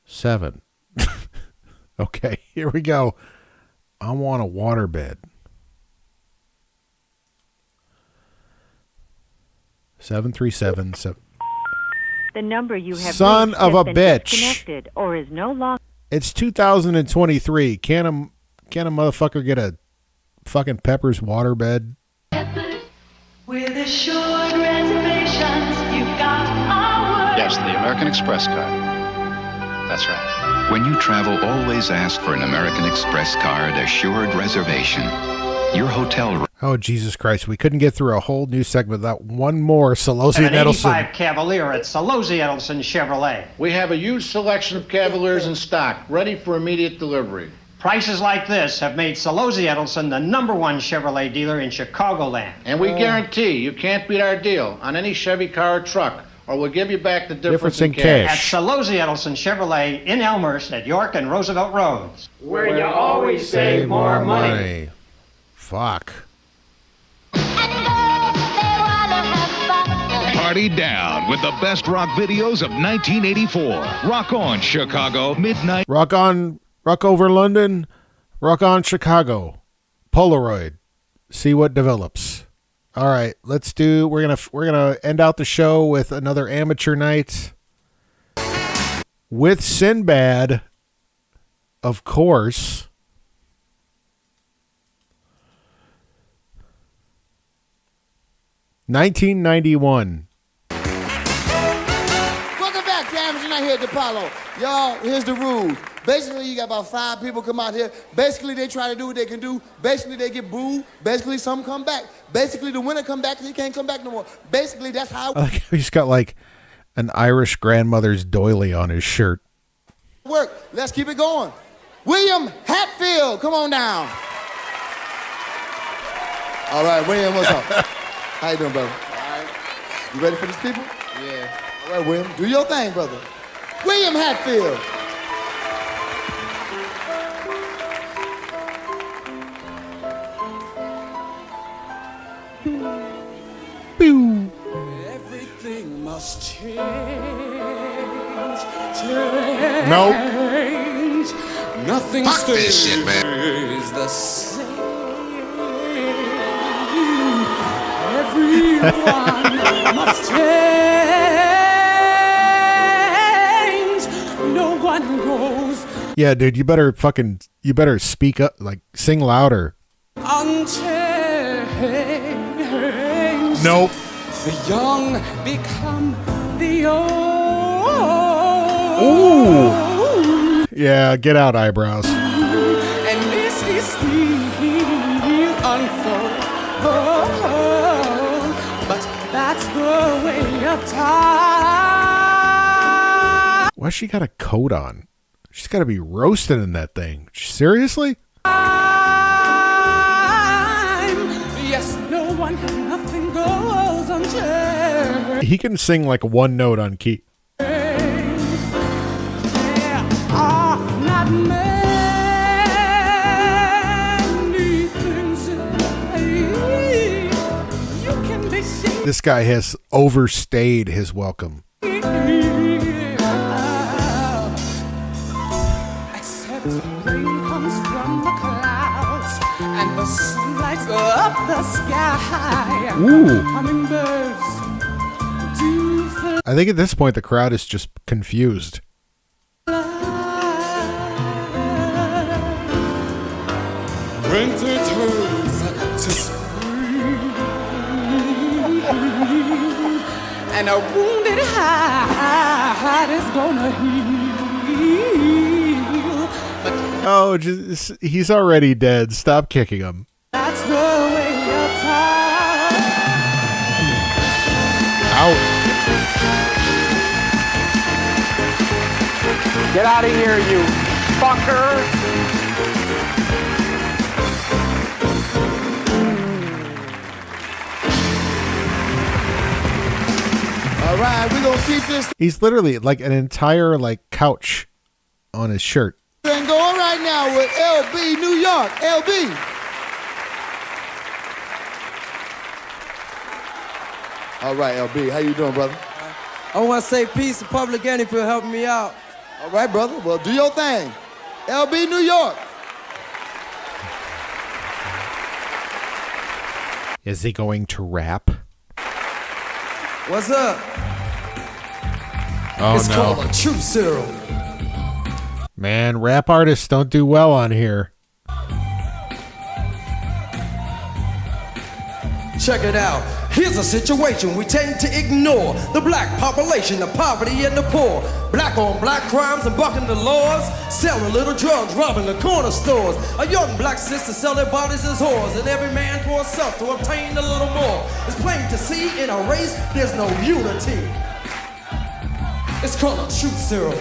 7. Okay, here we go. I want a waterbed. 737. The number you have Son reached of has a been bitch. disconnected or is no longer. It's 2023. Can a motherfucker get a fucking Pepper's waterbed? With assured reservations, you've got our word. Yes, the American Express card. That's right. When you travel, always ask for an American Express card assured reservation. Your hotel. Oh, Jesus Christ. We couldn't get through a whole new segment without one more Solozzi An and Edelson. 85 Cavalier at Solozzi Edelson Chevrolet. We have a huge selection of Cavaliers in stock, ready for immediate delivery. Prices like this have made Solozzi Edelson the #1 Chevrolet dealer in Chicagoland. And we guarantee you can't beat our deal on any Chevy car or truck, or we'll give you back the difference in cash. At Solozzi Edelson Chevrolet in Elmhurst at York and Roosevelt Roads. Where you always save more money. Fuck. Party down with the best rock videos of 1984. Rock on, Chicago, midnight. Rock on, rock over London, rock on Chicago. Polaroid. See what develops. All right, we're gonna end out the show with another amateur night with Sinbad, of course. $1991. Welcome back, Jammers. You're not here at the Apollo. Y'all, here's the rule. Basically, you got about 5 people come out here. Basically, they try to do what they can do. Basically, they get booed. Basically, some come back. Basically, the winner come back and he can't come back no more. Basically, that's how He's got like an Irish grandmother's doily on his shirt. work. Let's keep it going. William Hatfield, come on down. All right, William, what's up? How you doing, brother? All right. You ready for these people? Yeah. All right, William, do your thing, brother. William Hatfield. Everything must change. Nope. Nothing Fuck stays this shit, man. the same. Everyone must change. No one goes Yeah, dude, you better speak up, like sing louder. unchanged. Nope. The young become the old. Ooh. Yeah, get out, eyebrows. And this is still unfold. But that's the way of time. Why she got a coat on? She's got to be roasted in that thing. Seriously? Yes, no one, nothing goes unchanged. He can sing like one note on key. Not many things in life you can be seen. This guy has overstayed his welcome. Except rain comes from the clouds and the sun lights up the sky. Ooh. Hummingbirds do fly. I think at this point the crowd is just confused. Winter turns to spring, and a wounded heart is gonna heal. But Oh, he's already dead. Stop kicking him. that's the way of time. Out. Get out of here, you fucker! All right, we're going to keep this He's literally like an entire like couch on his shirt. thing going right now with LB New York. LB. All right, LB, how you doing, brother? I want to say peace to Public Enemy for helping me out. All right, brother. Well, do your thing. LB New York. Is he going to rap? What's up? Oh, it's no. called a truth serum. Man, rap artists don't do well on here. Check it out. Here's a situation we tend to ignore. The black population, the poverty and the poor. Black on black crimes and bucking the laws. Selling little drugs, robbing the corner stores. A young black sister sell their bodies as whores. And every man for himself to obtain a little more. It's plain to see in a race there's no unity. It's called a truth serum.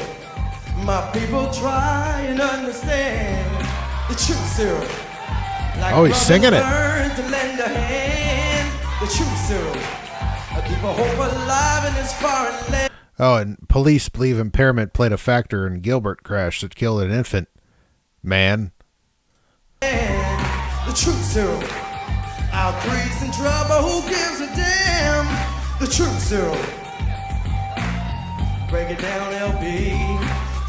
My people try and understand the truth serum. Like oh, he's singing it. Learn to lend a hand. The truth serum. I keep a hope alive in this foreign land. Oh, and police believe impairment played a factor in Gilbert crash that killed an infant man. The truth serum. Our creed's in trouble. Who gives a damn? The truth serum. Break it down, LB.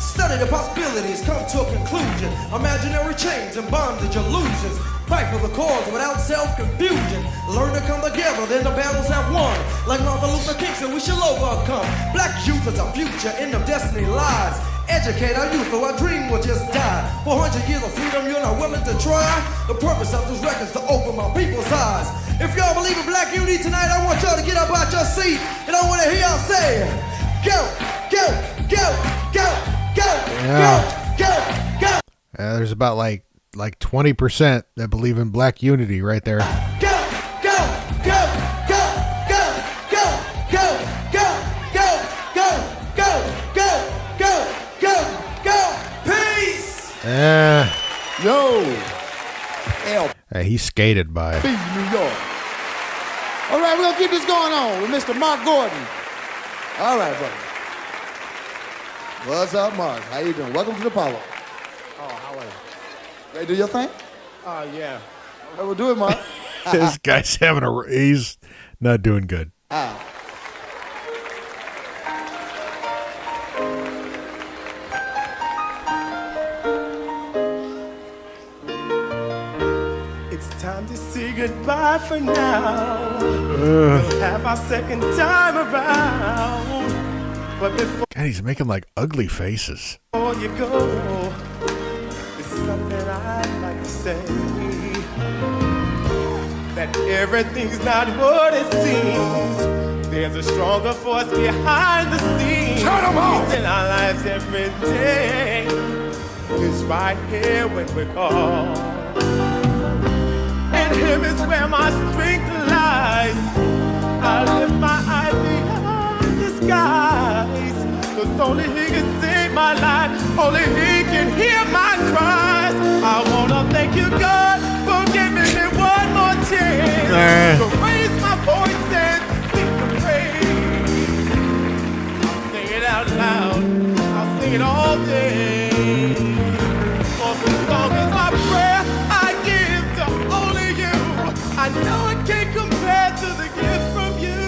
Study the possibilities, come to a conclusion. Imaginary chains and bondage illusions. Fight for the cause without self-confusion. Learn to come together, then the battles have won. Like Martin Luther King said, we shall overcome. Black youth is our future, in them destiny lies. Educate our youth, or our dream will just die. 400 years of freedom, you're not willing to try. The purpose of this record is to open my people's eyes. If y'all believe in black unity tonight, I want y'all to get up out your seat. And I want to hear y'all say, go, go, go, go. Go, Yeah. go, go, go. There's about like 20% that believe in black unity right there. Go, go, go, go, go, go, go, go, go, go, go, go, go, go, go. Peace. Yo. L. Hey, he skated by. B, New York. All right, we're going to keep this going on with Mr. Mark Gordon. All right, brother. What's up, Mark? How you doing? Welcome to the Apollo. Oh, how are you? Ready to do your thing? Yeah. All right, we'll do it, Mark. This guy's he's not doing good. It's time to say goodbye for now. We'll have our second time around. But before God, he's making like ugly faces. you go, there's something I'd like to say. That everything's not what it seems. There's a stronger force behind the scenes. Turn 'em off! He's in our lives every day. He's right here when we call. In him is where my strength lies. I lift my eyes beyond the skies. 'Cause only he can save my life. Only he can hear my cries. I wanna thank you, God, for giving me one more chance to raise my voice and sing the praise. I'll sing it out loud. I'll sing it all day. For this song is my prayer I give to only you. I know it can't compare to the gift from you.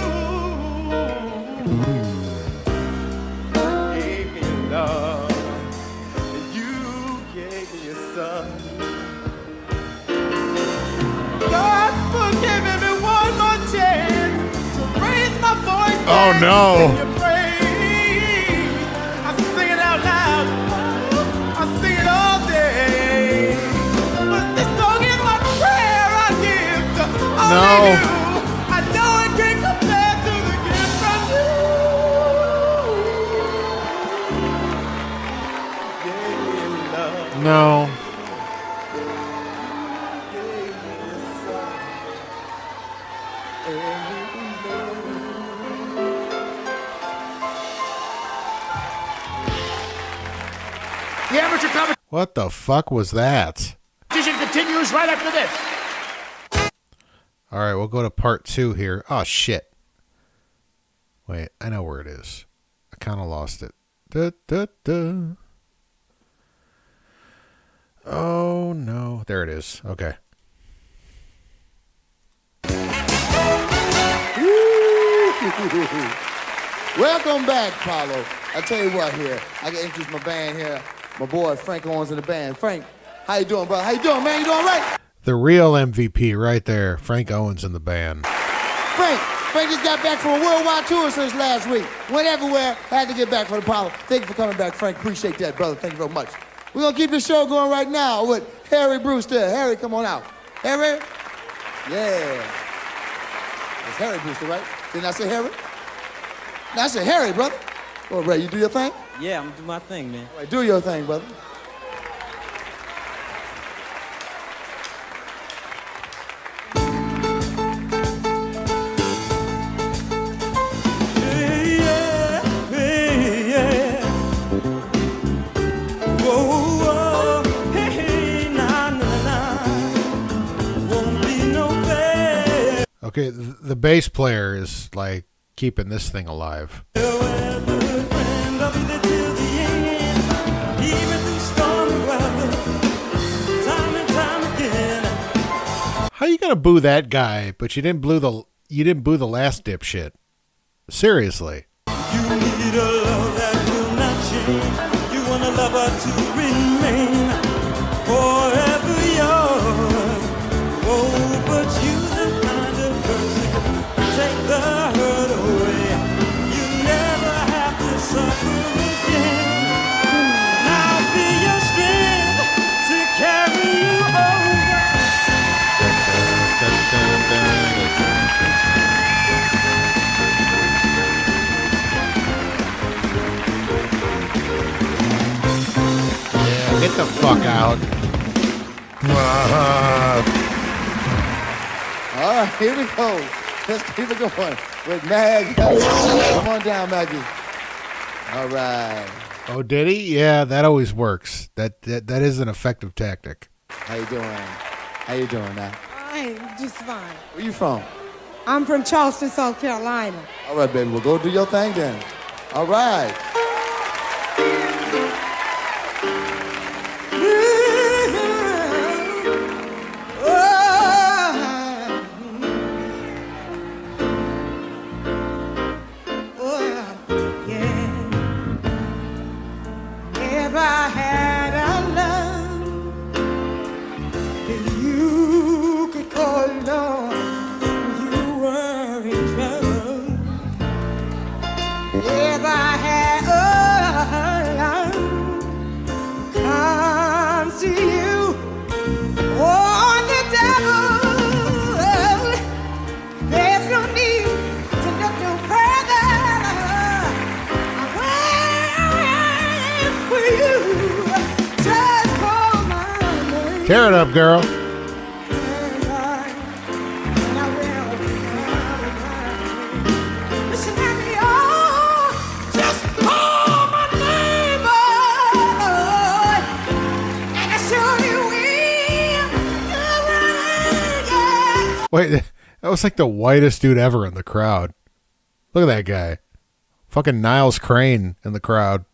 Love, you gave me a son. God, for giving me one more chance to raise my voice. Oh no! Sing your praise. I sing it out loud. I sing it all day. But this song is my prayer I give to only you. I know it can't compare to the gift from you. No. The amateur competition What the fuck was that? continues right after this. All right, we'll go to part 2 here. Oh, shit. Wait, I know where it is. I kind of lost it. Oh, no. There it is. Okay. Welcome back, Paulo. I tell you what here. I can introduce my band here. My boy Frank Owens in the band. Frank, how you doing, brother? How you doing, man? You doing all right? The real MVP right there. Frank Owens in the band. Frank just got back from a worldwide tour since last week. Went everywhere. Had to get back for the Apollo. Thank you for coming back, Frank. Appreciate that, brother. Thank you very much. We're going to keep this show going right now with Harry Brewster. Harry, come on out. Harry? Yeah. It's Harry Brewster, right? Didn't I say Harry? No, I said Harry, brother. Go ahead, Ray, you do your thing? Yeah, I'm gonna do my thing, man. All right, do your thing, brother. Okay, the bass player is like keeping this thing alive. How you gonna boo that guy, but you didn't boo the last dipshit? Seriously. You need a love that will not change. You want a lover to remain forever yours. Oh, but you the kind of person to take the hurt away. You never have to suffer again. I'll be your strength to carry you over. Get the fuck out. All right, here we go. Let's keep it going with Maggie. Come on down, Maggie. All right. Oh, did he? Yeah, that always works. That is an effective tactic. How you doing? How you doing now? I'm just fine. Where you from? I'm from Charleston, South Carolina. All right, baby. Well, go do your thing then. All right. If I had a love that you could call on when you were in trouble. If I had a love comes to you, oh, the devil, there's no need to look no further. Tear it up, girl. Wait, that was like the whitest dude ever in the crowd. Look at that guy. Fucking Niles Crane in the crowd.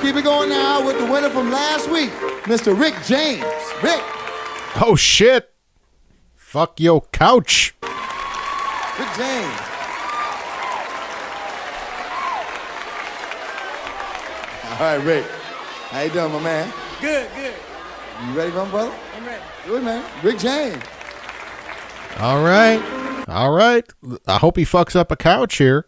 Keep it going now with the winner from last week, Mr. Rick James. Rick. Oh, shit. Fuck your couch. Rick James. All right, Rick. How you doing, my man? Good. You ready for him, brother? I'm ready. Good, man. Rick James. All right. I hope he fucks up a couch here.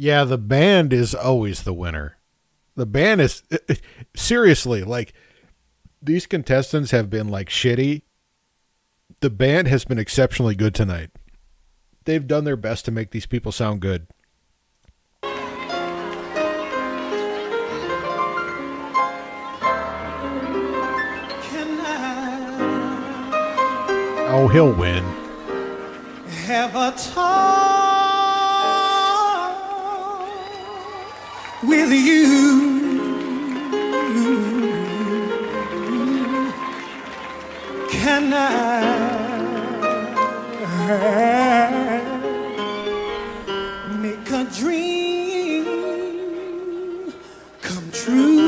Yeah, the band is always the winner. The band is seriously, like, these contestants have been like shitty. The band has been exceptionally good tonight. They've done their best to make these people sound good. Oh, he'll win. Have a talk with you. Can I make a dream come true?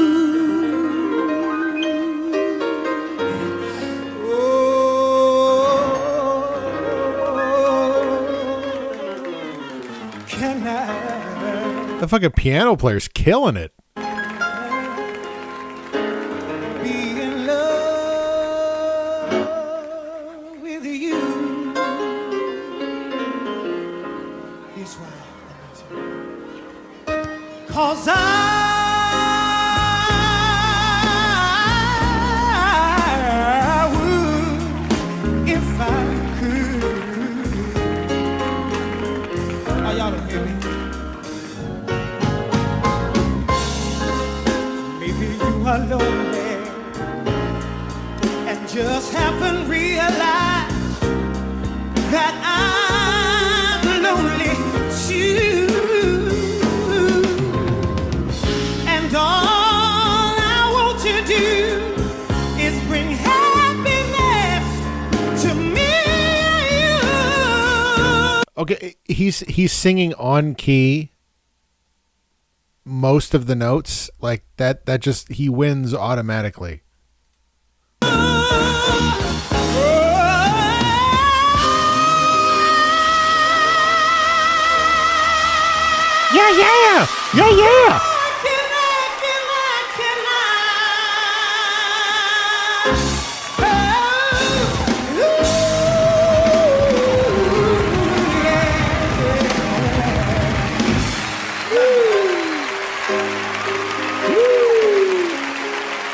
The fucking piano player's killing it. Be in love with you. Here's why. 'Cause I would if I could. Oh, y'all don't hear me. Are lonely and just haven't realized that I'm lonely too. And all I want to do is bring happiness to me. Okay, he's singing on key. Most of the notes, like that just, he wins automatically. Yeah.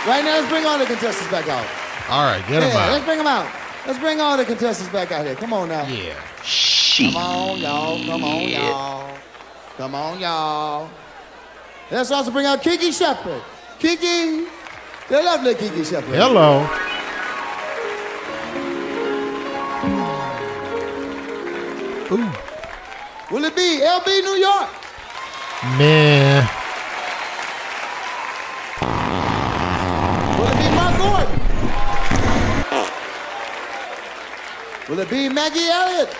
Right now, let's bring all the contestants back out. All right, get them out. Let's bring them out. Let's bring all the contestants back out here. Come on now. Yeah. Come on, y'all. Come on, y'all. Come on, y'all. Let's also bring out Kiki Shepard. Kiki, the lovely Kiki Shepard. Hello. Ooh. Will it be LB New York? Meh. Will it be Mark Gordon? Will it be Maggie Elliott?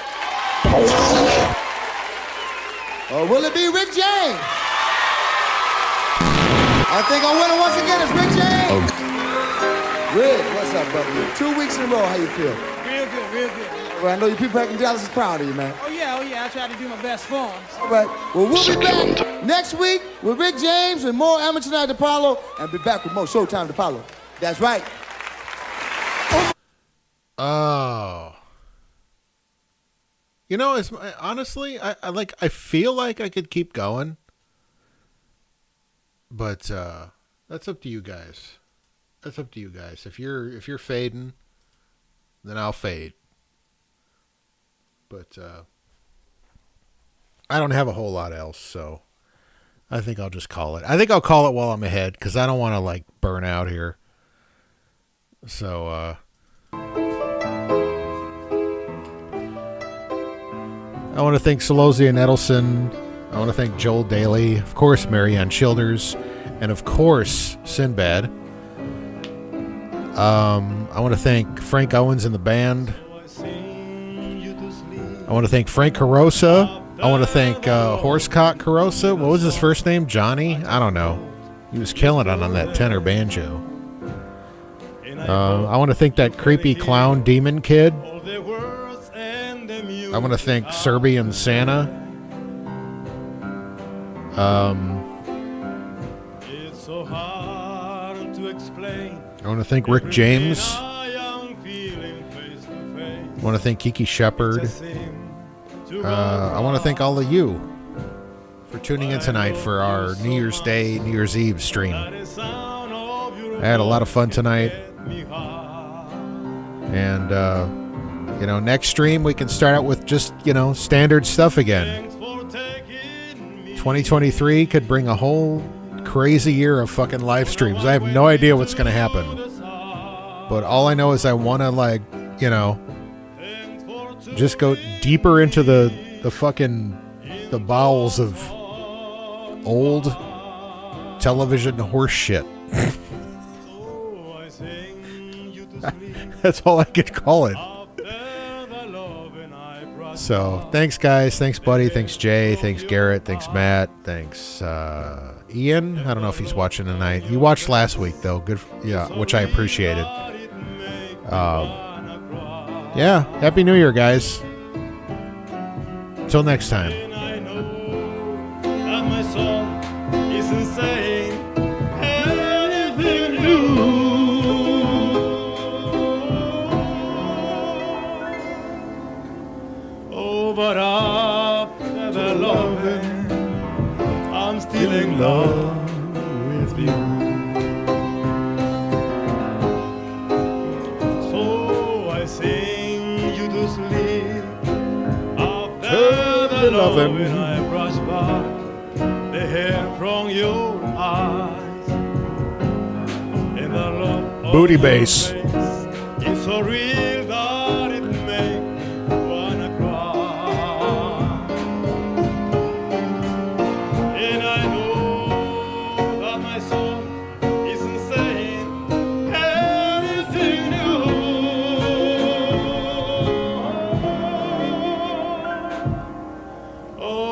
Or will it be Rick James? I think I'm winning once again. It's Rick James. Rick, what's up, brother? 2 weeks in a row, how you feel? Real good, real good. Well, I know your people back in Dallas is proud of you, man. Oh yeah, I try to do my best for them. All right. Well, we'll be back next week with Rick James and more Amateur Night DePaulo, and be back with more Showtime DePaulo. That's right. Oh. You know, honestly, I feel like I could keep going, but that's up to you guys. That's up to you guys. If you're fading, then I'll fade. But I don't have a whole lot else, so I think I'll just call it. I think I'll call it while I'm ahead because I don't want to like burn out here. So I want to thank Solozia and Edelson. I want to thank Joel Daly, of course, Marianne Childers, and of course, Sinbad. I want to thank Frank Owens and the band. I want to thank Frank Korosa. I want to thank Horsecock Korosa. What was his first name? Johnny? I don't know. He was killing it on that tenor banjo. I want to thank that creepy clown demon kid. I want to thank Serbian Santa. I want to thank Rick James. I want to thank Kiki Shepard. I want to thank all of you for tuning in tonight for our New Year's Day, New Year's Eve stream. I had a lot of fun tonight. And, next stream we can start out with just, standard stuff again. 2023 could bring a whole crazy year of fucking live streams. I have no idea what's going to happen. But all I know is I want to, just go deeper into the bowels of old television horse shit. That's all I could call it. So, thanks, guys. Thanks, buddy. Thanks, Jay. Thanks, Garrett. Thanks, Matt. Thanks, Ian. I don't know if he's watching tonight. He watched last week, though. Good, which I appreciated. Happy New Year, guys. Until next time. But after the loving, I'm still in love with you. So I sing you to sleep. After the loving, I brush back the hair from your eyes. In the love Booty bass. It's so real that it makes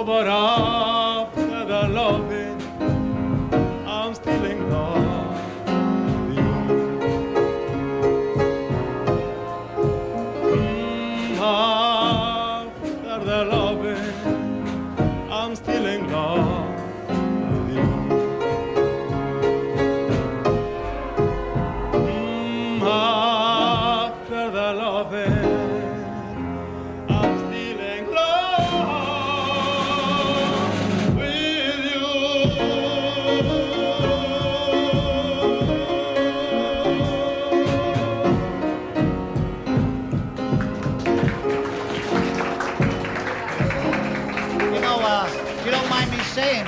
but after the loving, I'm still in love with you. After the loving, I'm still in love with you. After the loving, I'm still in love.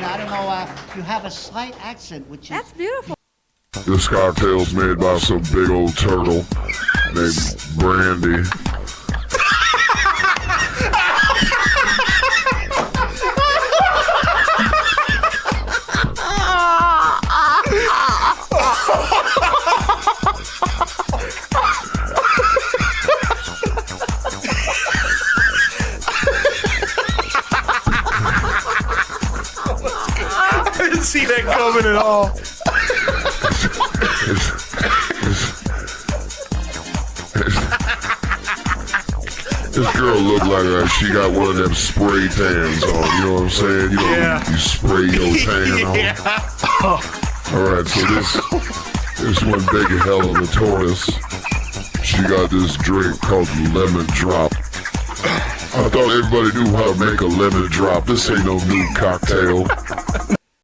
I don't know, you have a slight accent, which is... That's beautiful. This cocktail's made by some big old turtle named Brandy. I didn't see that coming at all. This girl looked like she got one of them spray tans on. You know what I'm saying? You spray your tan on. All right, so this one big hell of a tortoise. She got this drink called lemon drop. I thought everybody knew how to make a lemon drop. This ain't no new cocktail.